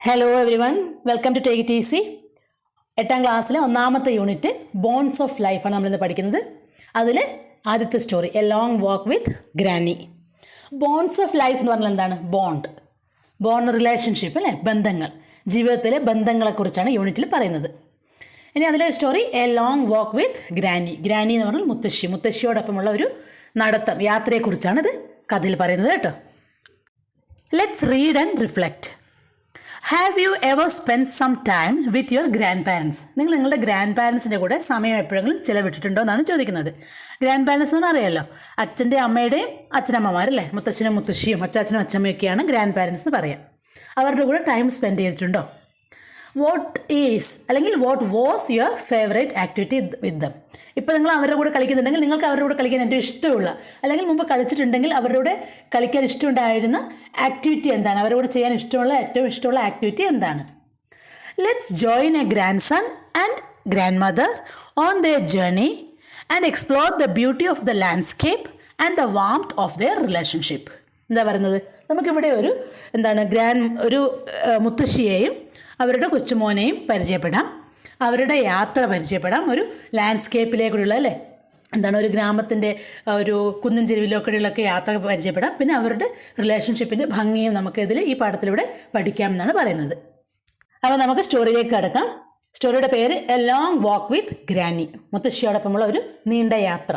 Hello everyone, welcome to take it easy. 8ാം ക്ലാസ്സിലെ ഒന്നാമത്തെ യൂണിറ്റ് ബോൺസ് ഓഫ് ലൈഫാണ് നമ്മളിന്ന് പഠിക്കുന്നത്. അതിൽ ആദ്യത്തെ story a long walk with granny. Bonds of life എന്ന് പറഞ്ഞാൽ എന്താണ്? ബോണ്ട് റിലേഷൻഷിപ്പ് അല്ലേ, ബന്ധങ്ങൾ, ജീവിതത്തിലെ ബന്ധങ്ങളെക്കുറിച്ചാണ് യൂണിറ്റിൽ പറയുന്നത്. ഇനി അതിലെ story a long walk with granny. Granny എന്ന് പറഞ്ഞാൽ മുത്തശ്ശിയോടൊപ്പമുള്ള ഒരു നടത്തം, യാത്രയെക്കുറിച്ചാണ് ഇത് കഥയിൽ പറയുന്നത് കേട്ടോ. Let's read and reflect. Have you ever spend some time with your grandparents? നിങ്ങൾ നിങ്ങളുടെ ഗ്രാൻഡ് പാരൻസിൻ്റെ കൂടെ സമയം എപ്പോഴെങ്കിലും ചിലവിട്ടിട്ടുണ്ടോ എന്നാണ് ചോദിക്കുന്നത്. ഗ്രാൻഡ് പാരൻസ് എന്ന് അറിയാമല്ലോ, അച്ഛൻ്റെ അമ്മയുടെയും അച്ഛനമ്മമാരല്ലേ, മുത്തശ്ശനും മുത്തശ്ശിയും അച്ചാച്ചനും അച്ഛമ്മയൊക്കെയാണ് ഗ്രാൻഡ് പാരൻസ് എന്ന് പറയാം. അവരുടെ കൂടെ ടൈം സ്പെൻഡ് ചെയ്തിട്ടുണ്ടോ? വാട്ട് ഈസ് അല്ലെങ്കിൽ what was your favourite activity വിത്ത് ദം? ഇപ്പോൾ നിങ്ങൾ അവരുടെ കൂടെ കളിക്കുന്നുണ്ടെങ്കിൽ നിങ്ങൾക്ക് അവരുടെ കൂടെ കളിക്കാൻ ഏറ്റവും ഇഷ്ടമുള്ള, അല്ലെങ്കിൽ മുമ്പ് കളിച്ചിട്ടുണ്ടെങ്കിൽ അവരുടെ കൂടെ കളിക്കാൻ ഇഷ്ടമുണ്ടായിരുന്ന ആക്ടിവിറ്റി എന്താണ്? അവരുടെ കൂടെ ചെയ്യാൻ ഏറ്റവും ഇഷ്ടമുള്ള ആക്ടിവിറ്റി എന്താണ്? Let's join a grandson and grandmother on their journey and explore the beauty of the landscape and the warmth of their relationship. എന്താ പറയുന്നത്? നമുക്കിവിടെ ഒരു മുത്തശ്ശിയെയും അവരുടെ കൊച്ചുമോനെയും പരിചയപ്പെടാം, അവരുടെ യാത്ര പരിചയപ്പെടാം, ഒരു ലാൻഡ്സ്കേപ്പിലേക്കുള്ള ഒരു ഗ്രാമത്തിൻ്റെ ഒരു കുന്നിൻ ചെരുവിലൊക്കെയുള്ളൊക്കെ യാത്ര പരിചയപ്പെടാം. പിന്നെ അവരുടെ റിലേഷൻഷിപ്പിൻ്റെ ഭംഗിയും നമുക്കിതിൽ ഈ പാഠത്തിലൂടെ പഠിക്കാമെന്നാണ് പറയുന്നത്. അപ്പോൾ നമുക്ക് സ്റ്റോറിയിലേക്ക് കടക്കാം. സ്റ്റോറിയുടെ പേര് a long walk with granny, മുത്തശ്ശിയോടൊപ്പമുള്ള ഒരു നീണ്ട യാത്ര,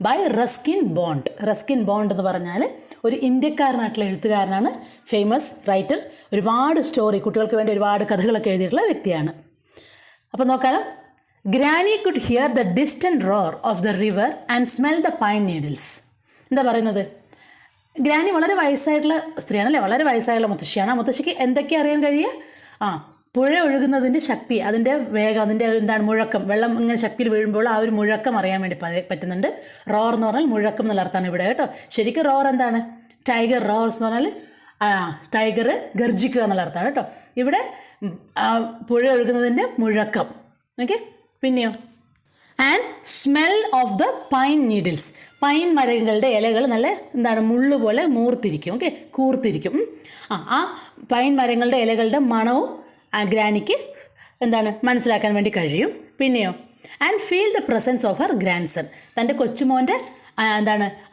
by Ruskin Bond. Ruskin Bond എന്ന് പറഞ്ഞാൽ ഒരു ഇന്ത്യക്കാരനായിട്ടുള്ള എഴുത്തുകാരനാണ്, ഫേമസ് റൈറ്റർ. ഒരുപാട് സ്റ്റോറി, കുട്ടികൾക്ക് വേണ്ടി ഒരുപാട് കഥകളൊക്കെ എഴുതിയിട്ടുള്ള വ്യക്തിയാണ്. അപ്പോൾ നോക്കാലോ. Granny could here the distant roar of the river and smell the pine needles. എന്താ പറയുന്നത്? ഗ്രാനി വളരെ വയസ്സായിട്ടുള്ള സ്ത്രീയാണല്ലേ, വളരെ വയസ്സായുള്ള മുത്തശ്ശിയാണ്. ആ മുത്തശ്ശിക്ക് എന്തൊക്കെ അറിയാൻ കഴിയുക? പുഴ ഒഴുകുന്നതിൻ്റെ ശക്തി, അതിൻ്റെ വേഗം, അതിൻ്റെ മുഴക്കം, വെള്ളം ഇങ്ങനെ ശക്തിയിൽ വീഴുമ്പോൾ ആ ഒരു മുഴക്കം അറിയാൻ വേണ്ടി പറ്റുന്നുണ്ട്. റോർ എന്ന് പറഞ്ഞാൽ മുഴക്കം എന്നുള്ള അർത്ഥമാണ് ഇവിടെ കേട്ടോ. ശരിക്കും റോർ എന്താണ്? ടൈഗർ റോർസ് എന്ന് പറഞ്ഞാൽ ടൈഗർ ഗർജിക്കുക എന്നുള്ള അർത്ഥമാണ് കേട്ടോ. ഇവിടെ പുഴ ഒഴുകുന്നതിൻ്റെ മുഴക്കം. ഓക്കെ, പിന്നെയോ and smell of the pine needles. Pine മരങ്ങളുടെ ഇലകൾ നല്ല മുള്ളുപോലെ മൂർത്തിരിക്കും, ഓക്കെ, കൂർത്തിരിക്കും. ആ പൈൻ മരങ്ങളുടെ ഇലകളുടെ മണവും ഗ്രാനിക്ക് മനസ്സിലാക്കാൻ വേണ്ടി കഴിയും. പിന്നെയോ and feel the presence of her grandson. തൻ്റെ കൊച്ചുമോൻ്റെ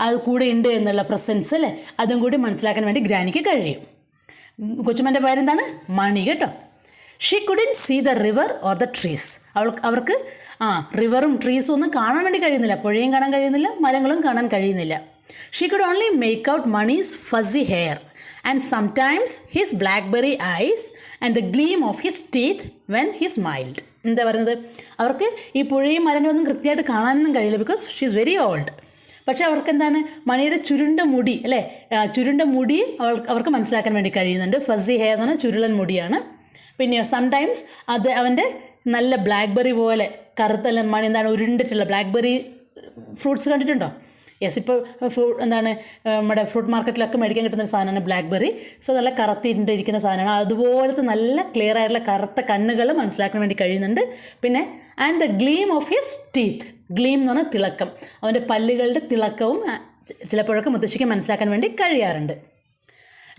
അത് കൂടെ ഉണ്ട് എന്നുള്ള പ്രസൻസ് അല്ലേ, അതും കൂടി മനസ്സിലാക്കാൻ വേണ്ടി ഗ്രാനിക്ക് കഴിയും. കൊച്ചുമോൻ്റെ പേരെന്താണ്? മണി കേട്ടോ. She couldn't see the river or the trees. അവർക്ക് റിവറും ട്രീസും ഒന്നും കാണാൻ വേണ്ടി കഴിയുന്നില്ല, പുഴയും കാണാൻ കഴിയുന്നില്ല, മരങ്ങളും കാണാൻ കഴിയുന്നില്ല. She could only make out Mani's fuzzy hair and sometimes his blackberry eyes and the gleam of his teeth when he smiled. എന്താ പറയുന്നത്? അവർക്ക് ഈ പുഴയും മരങ്ങളൊന്നും കൃത്യമായിട്ട് കാണാനൊന്നും കഴിയില്ല, because she is very old. പക്ഷേ അവർക്ക് മണിയുടെ ചുരുണ്ട മുടി അല്ലേ, ചുരുണ്ട മുടി അവർക്ക് മനസ്സിലാക്കാൻ വേണ്ടി കഴിയുന്നുണ്ട്. ഫസി ഹെയർ എന്ന് പറഞ്ഞാൽ ചുരുളൻ മുടിയാണ്. പിന്നെ സംടൈംസ് അത് അവൻ്റെ നല്ല ബ്ലാക്ക്ബെറി പോലെ കറുത്ത മണി ഉരുണ്ടിട്ടുള്ള ബ്ലാക്ക്ബെറി ഫ്രൂട്ട്സ് കണ്ടിട്ടുണ്ടോ? യെസ്, ഇപ്പോൾ നമ്മുടെ ഫ്രൂട്ട് മാർക്കറ്റിലൊക്കെ മേടിക്കാൻ കിട്ടുന്ന സാധനമാണ് ബ്ലാക്ക്ബെറി. സോ നല്ല കറുത്തിരിക്കുന്ന സാധനമാണ്. അതുപോലത്തെ നല്ല ക്ലിയർ ആയിട്ടുള്ള കറുത്ത കണ്ണുകൾ മനസ്സിലാക്കാൻ വേണ്ടി കഴിയുന്നുണ്ട്. പിന്നെ and the gleam of his teeth. Gleam എന്ന് പറഞ്ഞാൽ തിളക്കം, അവൻ്റെ പല്ലുകളുടെ തിളക്കവും ചിലപ്പോഴൊക്കെ മുത്തശ്ശിക്ക് മനസ്സിലാക്കാൻ വേണ്ടി കഴിയാറുണ്ട്.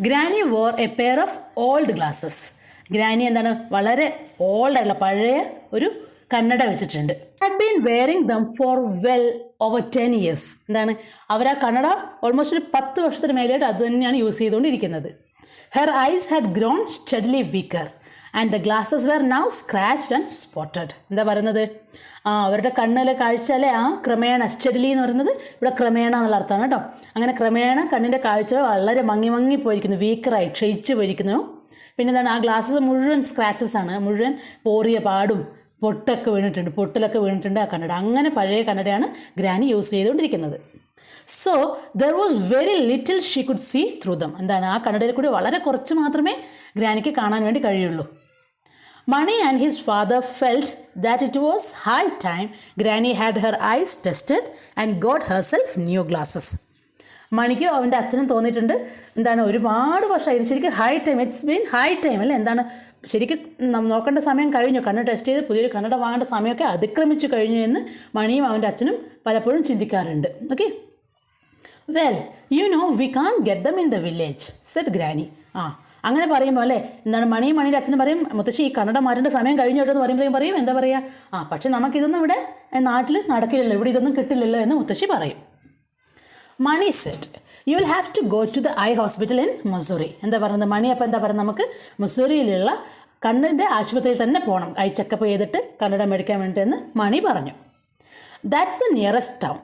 Granny wore a pair of old glasses. Granny വളരെ ഓൾഡായിട്ടുള്ള പഴയ ഒരു കണ്ണട വെച്ചിട്ടുണ്ട്. Had been wearing them for well over 10 years. അവർ ആ കണ്ണട ഓൾമോസ്റ്റ് ഒരു 10 വർഷത്തിന് മേലെയായിട്ട് അത് തന്നെയാണ് യൂസ് ചെയ്തുകൊണ്ടിരിക്കുന്നത്. Her eyes had grown steadily weaker and the glasses were now scratched and spotted. എന്താ പറയുന്നത്? അവരുടെ കണ്ണിലെ കാഴ്ച അല്ലേ, ക്രമേണ, സ്റ്റഡ്ലി എന്ന് പറയുന്നത് ഇവിടെ ക്രമേണ എന്നുള്ള അർത്ഥമാണ് കേട്ടോ. അങ്ങനെ ക്രമേണ കണ്ണിൻ്റെ കാഴ്ച വളരെ മങ്ങി പോയിരിക്കുന്നു, വീക്കറായി ക്ഷയിച്ചു പോയിരിക്കുന്നു. പിന്നെ ആ ഗ്ലാസ്സസ് മുഴുവൻ സ്ക്രാച്ചസ് ആണ്, മുഴുവൻ പോറിയ പാടും പൊട്ടൊക്കെ വീണിട്ടുണ്ട് ആ കണ്ണട. അങ്ങനെ പഴയ കണ്ണടയാണ് ഗ്രാനി യൂസ് ചെയ്തുകൊണ്ടിരിക്കുന്നത്. So there was very little she could see through them. ആ കണ്ണടയിൽ കൂടി വളരെ കുറച്ച് മാത്രമേ ഗ്രാനിക്ക് കാണാൻ വേണ്ടി കഴിയുള്ളൂ. Mani and his father felt that it was high time granny had her eyes tested and got herself new glasses. മണിക്കും അവൻ്റെ അച്ഛനും തോന്നിയിട്ടുണ്ട് ഒരുപാട് വർഷമായി, ശരിക്കും high time, it's been high time അല്ലേ, ശരിക്കും നോക്കേണ്ട സമയം കഴിഞ്ഞു, കണ്ണ് ടെസ്റ്റ് ചെയ്ത് പുതിയൊരു കണ്ണട വാങ്ങേണ്ട സമയമൊക്കെ അതിക്രമിച്ചു കഴിഞ്ഞു എന്ന് മണിയും അവൻ്റെ അച്ഛനും പലപ്പോഴും ചിന്തിക്കാറുണ്ട്. Okay, well you know we can't get them in the village said granny. അങ്ങനെ പറയുമ്പോൾ അല്ലേ എന്താണ് മണിയുടെ അച്ഛനും പറയും മുത്തശ്ശി ഈ കണ്ണട മാറ്റേണ്ട സമയം കഴിഞ്ഞു കേട്ടോ എന്ന് പറയുമ്പോഴേക്കും പറയും എന്താ പറയുക പക്ഷേ നമുക്കിതൊന്നും ഇവിടെ നാട്ടിൽ നടക്കില്ലല്ലോ, ഇവിടെ ഇതൊന്നും കിട്ടില്ലല്ലോ എന്ന് മുത്തശ്ശി പറയും. Mani said you will have to go to the eye hospital in Mussoorie. എന്താ പറയുന്നത് മണി അപ്പോൾ എന്താ പറയുന്നത് നമുക്ക് മസൂറിയിലുള്ള കണ്ണിൻ്റെ ആശുപത്രിയിൽ തന്നെ പോകണം, ഐ ചെക്കപ്പ് ചെയ്തിട്ട് കണ്ണട മേടിക്കാൻ വേണ്ടിയിട്ടെന്ന് മണി പറഞ്ഞു. That's the nearest town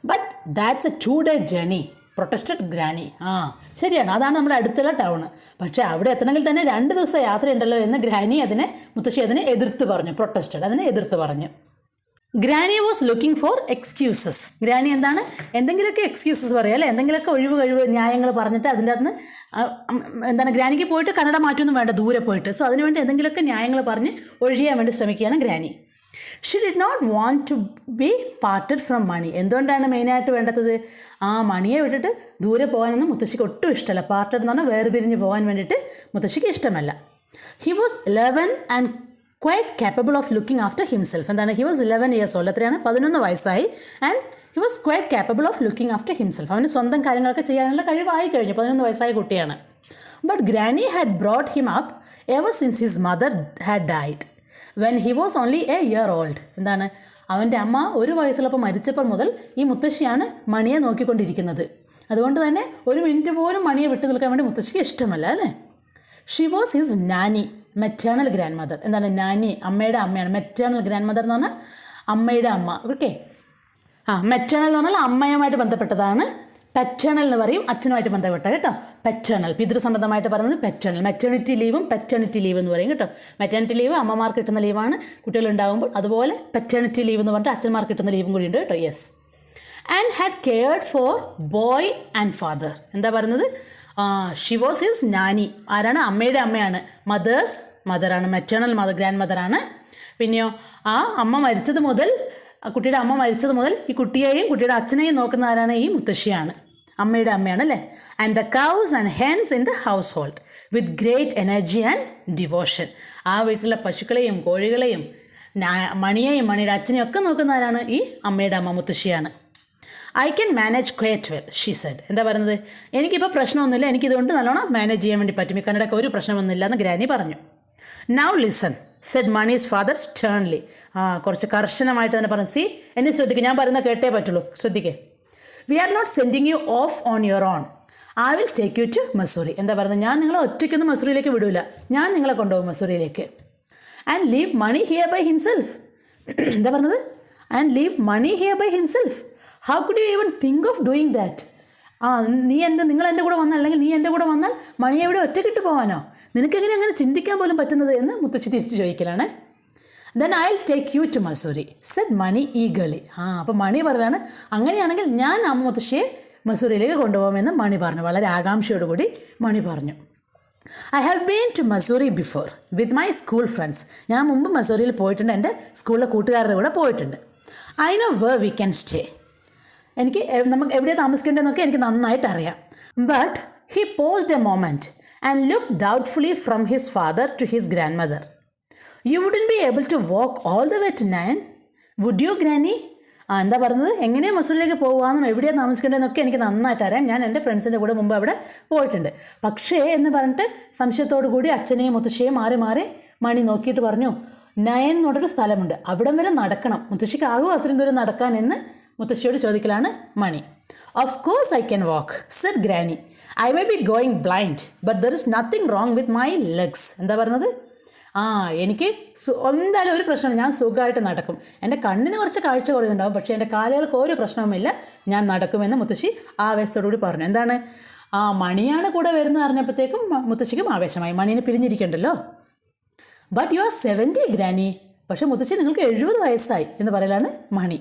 but that's A 2-day journey protested granny. ശരിയാണ്, അതാണ് നമ്മുടെ അടുത്തുള്ള ടൗണ്, പക്ഷേ അവിടെ എത്തണമെങ്കിൽ തന്നെ 2 ദിവസത്തെ യാത്രയുണ്ടല്ലോ എന്ന് ഗ്രാനി മുത്തശ്ശി അതിനെ എതിർത്ത് പറഞ്ഞു. പ്രൊട്ടസ്റ്റഡ് അതിനെ എതിർത്ത് പറഞ്ഞു. Granny was looking for excuses. Granny എന്താണ് എന്തെങ്കിലുമൊക്കെ എക്സ്ക്യൂസസ് പറയുക അല്ലേ, എന്തെങ്കിലുമൊക്കെ ഒഴിവ് ന്യായങ്ങൾ പറഞ്ഞിട്ട് അതിൻ്റെ അകത്ത് എന്താണ് ഗ്രാനിക്ക് പോയിട്ട് കന്നഡ മാറ്റൊന്നും വേണ്ട, ദൂരെ പോയിട്ട്. സോ അതിനുവേണ്ടി എന്തെങ്കിലുമൊക്കെ ന്യായങ്ങൾ പറഞ്ഞ് ഒഴിയാൻ വേണ്ടി ശ്രമിക്കുകയാണ് granny. She did not want to be parted from Mani. എന്തുകൊണ്ടാണ് മെയിനായിട്ട് വേണ്ടത് മണിയെ വിട്ടിട്ട് ദൂരെ പോകാനൊന്നും മുത്തശ്ശിക്ക് ഒട്ടും ഇഷ്ടമല്ല. പാർട്ടഡ് എന്ന് പറഞ്ഞാൽ വേർപിരിഞ്ഞ് പോകാൻ വേണ്ടിയിട്ട് മുത്തശ്ശിക്ക് ഇഷ്ടമല്ല. He was 11 and quite capable of looking after himself. എന്താണ് ഹി വാസ് 11 years old, എത്രയാണ് 11 വയസ്സായി. And he was quite capable of looking after himself. അവന് സ്വന്തം കാര്യങ്ങളൊക്കെ ചെയ്യാനുള്ള കഴിവായി കഴിഞ്ഞു, 11 വയസ്സായ കുട്ടിയാണ്. But granny had brought him up ever since his mother had died when he was only A year old. എന്താണ് അവൻ്റെ അമ്മ 1 വയസ്സുള്ളപ്പോൾ മരിച്ചപ്പോൾ മുതൽ ഈ മുത്തശ്ശിയാണ് മണിയെ നോക്കിക്കൊണ്ടിരിക്കുന്നത്. അതുകൊണ്ട് തന്നെ 1 മിനിറ്റ് പോലും മണിയെ വിട്ടു നിൽക്കാൻ വേണ്ടി മുത്തശ്ശിക്ക് ഇഷ്ടമല്ല അല്ലേ. She was his Nani maternal grand mother. എന്താണ് നാനി അമ്മയുടെ അമ്മയാണ്, മെറ്റേണൽ ഗ്രാൻഡ് മദർ എന്ന് പറഞ്ഞാൽ അമ്മയുടെ അമ്മ. ഓക്കെ, മെറ്റേണൽ എന്ന് പറഞ്ഞാൽ അമ്മയുമായിട്ട് ബന്ധപ്പെട്ടതാണ്. പെറ്റേണൽ എന്ന് പറയും അച്ഛനുമായിട്ട് ബന്ധപ്പെട്ട കേട്ടോ. പെറ്റേണൽ പിതൃസംബന്ധമായിട്ട് പറയുന്നത് പെറ്റേണൽ. മെറ്റേണിറ്റി ലീവും പെറ്റേണിറ്റി ലീവ് എന്ന് പറയും കേട്ടോ. മെറ്റേണിറ്റി ലീവ് അമ്മമാർക്ക് കിട്ടുന്ന ലീവാണ് കുട്ടികളുണ്ടാകുമ്പോൾ, അതുപോലെ പെറ്റേണിറ്റി ലീവ് എന്ന് പറഞ്ഞിട്ട് അച്ഛന്മാർക്ക് കിട്ടുന്ന ലീവും കൂടി ഉണ്ട് കേട്ടോ. Yes. And had cared four boy and father. എന്താ പറയുന്നത് ഷി വാസ് ഹിസ് നാനി. ആരാണ് അമ്മയുടെ അമ്മയാണ്, മദേഴ്സ് മദറാണ്, മെറ്റേണൽ മദർ ഗ്രാൻഡ് മദറാണ്. പിന്നെയോ അമ്മ മരിച്ചത് മുതൽ കുട്ടിയുടെ അമ്മ മരിച്ചത് മുതൽ ഈ കുട്ടിയെയും കുട്ടിയുടെ അച്ഛനെയും നോക്കുന്ന ആരാണ് ഈ മുത്തശ്ശിയാണ്, അമ്മയുടെ അമ്മയാണ് അല്ലേ. And the cows and hence in the house hold with great energy and devotion. ആ വീട്ടിലെ പശുക്കളെയും കോഴികളെയും മണിയെയും മണിയുടെ അച്ഛനെയും ഒക്കെ നോക്കുന്ന ആരാണ് ഈ അമ്മയുടെ അമ്മ മുത്തശ്ശിയാണ്. I can manage quite well she said. എന്താ പറയുന്നത് എനിക്കിപ്പോൾ പ്രശ്നമൊന്നുമില്ല, എനിക്കിതുകൊണ്ട് നല്ലോണം മാനേജ് ചെയ്യാൻ വേണ്ടി പറ്റും, ഈ കന്നഡയ്ക്ക് ഒരു പ്രശ്നമൊന്നുമില്ല എന്ന് ഗ്രാനി പറഞ്ഞു. Now listen said Mani's father sternly. കുറച്ച് കർശനമായിട്ട് തന്നെ പറഞ്ഞു. സി എന്നെ ശ്രദ്ധിക്കുക, ഞാൻ പറയുന്നത് കേട്ടേ പറ്റുള്ളൂ, ശ്രദ്ധിക്കേ. We are not sending you off on your own, I will take you to Mussoorie. എന്താ പറയുന്നത് ഞാൻ നിങ്ങളെ ഒറ്റയ്ക്കൊന്നും മസൂറിയിലേക്ക് വിടൂല, ഞാൻ നിങ്ങളെ കൊണ്ടുപോകും മസൂറിയിലേക്ക്. And leave Mani here by himself. എന്താ പറഞ്ഞത് and leave Mani here by himself. How could you even think of doing that. നിങ്ങൾ എൻ്റെ കൂടെ വന്നാൽ, അല്ലെങ്കിൽ നീ എൻ്റെ കൂടെ വന്നാൽ മണിയെ ഇവിടെ ഒറ്റക്കിട്ട് പോകാനോ, നിനക്കെങ്ങനെ അങ്ങനെ ചിന്തിക്കാൻ പോലും പറ്റുന്നത് എന്ന് മുത്തശ്ശി തിരിച്ച് ചോദിക്കലാണ്. Then I will take you to Mussoorie said Mani eagerly. അപ്പോൾ മണി പറഞ്ഞതാണ് അങ്ങനെയാണെങ്കിൽ ഞാൻ അമ്മ മുത്തശ്ശിയെ മസൂറിയിലേക്ക് കൊണ്ടുപോകാമെന്ന് മണി പറഞ്ഞു. വളരെ ആകാംക്ഷയോടുകൂടി മണി പറഞ്ഞു. I have been to Mussoorie before with my school friends. ഞാൻ മുമ്പ് മസൂറിയിൽ പോയിട്ടുണ്ട്, എൻ്റെ സ്കൂളിലെ കൂട്ടുകാരുടെ കൂടെ പോയിട്ടുണ്ട്. I know where we can stay. നമുക്ക് എവിടെയാണ് താമസിക്കേണ്ടതെന്നൊക്കെ എനിക്ക് നന്നായിട്ട് അറിയാം. But he paused a moment and look doubtfully from his father to his grandmother. You wouldn't be able to walk all the way to Nain would you granny. എന്താ പറയുന്നത് എങ്ങനെയാണ് മസൂറിയിലേക്ക് പോകുകയെന്നും എവിടെയാണ് താമസിക്കേണ്ടതെന്നൊക്കെ എനിക്ക് നന്നായിട്ട് അറിയാം, ഞാൻ എൻ്റെ ഫ്രണ്ട്സിൻ്റെ കൂടെ മുമ്പ് അവിടെ പോയിട്ടുണ്ട്. പക്ഷേ എന്ന് പറഞ്ഞിട്ട് സംശയത്തോടു കൂടി അച്ഛനെയും മുത്തശ്ശിയെയും മാറി മാറി മണി നോക്കിയിട്ട് പറഞ്ഞു 9 എന്ന് പറഞ്ഞൊരു സ്ഥലമുണ്ട്, അവിടം വരെ നടക്കണം, മുത്തശ്ശിക്ക് ആകുമോ അത്രയും ദൂരം നടക്കാൻ എന്ന് മുത്തശ്ശിയോട് ചോദിക്കലാണ് Mani. Of course I can walk said granny. I may be going blind but there is nothing wrong with my legs. എന്താ പറഞ്ഞത് എനിക്ക് എന്തായാലും ഒരു പ്രശ്നമില്ല, ഞാൻ സുഖമായിട്ട് നടക്കും, എൻ്റെ കണ്ണിന് കുറച്ച് കാഴ്ച കുറയുന്നുണ്ടാവും, പക്ഷേ എൻ്റെ കാലുകൾക്ക് ഒരു പ്രശ്നവുമില്ല, ഞാൻ നടക്കുമെന്ന് മുത്തശ്ശി ആവേശത്തോടുകൂടി പറഞ്ഞു. എന്താണ് മണിയാണ് കൂടെ വരുന്നത് അറിഞ്ഞപ്പോഴത്തേക്കും മുത്തശ്ശിക്കും ആവേശമായി, മണീനെ പിരിഞ്ഞിരിക്കണ്ടല്ലോ. But you are 70 granny. പക്ഷേ മുത്തശ്ശി നിങ്ങൾക്ക് 70 വയസ്സായി എന്ന് പറയലാണ് Mani.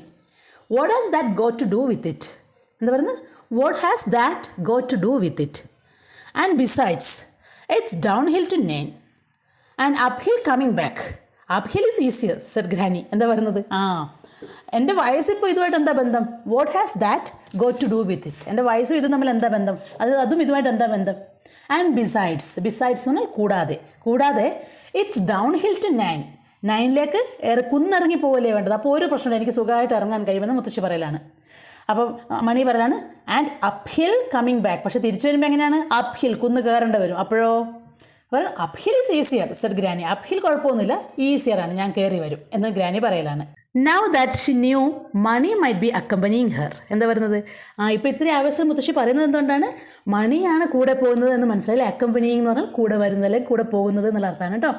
What has that got to do with it. എന്താ പറയുന്നത് what has that got to do with it. And besides it's downhill to Nain and uphill coming back. Uphill is easier said granny. എന്താ പറയുന്നത് എൻ്റെ വയസ്സിപ്പോൾ ഇതുമായിട്ട് എന്താ ബന്ധം. What has that got to do with it. എൻ്റെ വയസ്സും ഇതും തമ്മിൽ എന്താ ബന്ധം, അതും ഇതുമായിട്ട് എന്താ ബന്ധം. ആൻഡ് ബിസൈഡ്സ് എന്ന് പറഞ്ഞാൽ കൂടാതെ ഇറ്റ്സ് ഡൗൺ ഹിൽ ടു 9 കുന്നിറങ്ങി പോകലേ വേണ്ടത്, അപ്പോൾ ഒരു പ്രശ്നമില്ല, എനിക്ക് സുഖമായിട്ട് ഇറങ്ങാൻ കഴിയുമെന്ന് മുത്തശ്ശി പറയലാണ്. അപ്പം മണി പറയലാണ് and uphill coming back. പക്ഷേ തിരിച്ചു വരുമ്പോൾ എങ്ങനെയാണ് അപ്പ് ഹിൽ കുന്ന് കയറേണ്ടി വരും. അപ്പോഴോ അപ്പോൾ uphill is easier said granny. Uphill കുഴപ്പമൊന്നുമില്ല, ഈസിയറാണ്, ഞാൻ കയറി വരും എന്ന് ഗ്രാനി പറയലാണ്. Now that she knew Mani might be accompanying her. എന്താ പറയുന്നത്? ഇപ്പോൾ ഇത്രയും ആവശ്യം മുത്തശ്ശി പറയുന്നത് എന്തുകൊണ്ടാണ്? മണിയാണ് കൂടെ പോകുന്നത് എന്ന് മനസ്സിലായില്ലേ? അക്കമ്പനിങ് എന്ന് പറഞ്ഞാൽ കൂടെ വരുന്നത് അല്ലെങ്കിൽ കൂടെ പോകുന്നത് എന്നുള്ള അർത്ഥമാണ് കേട്ടോ.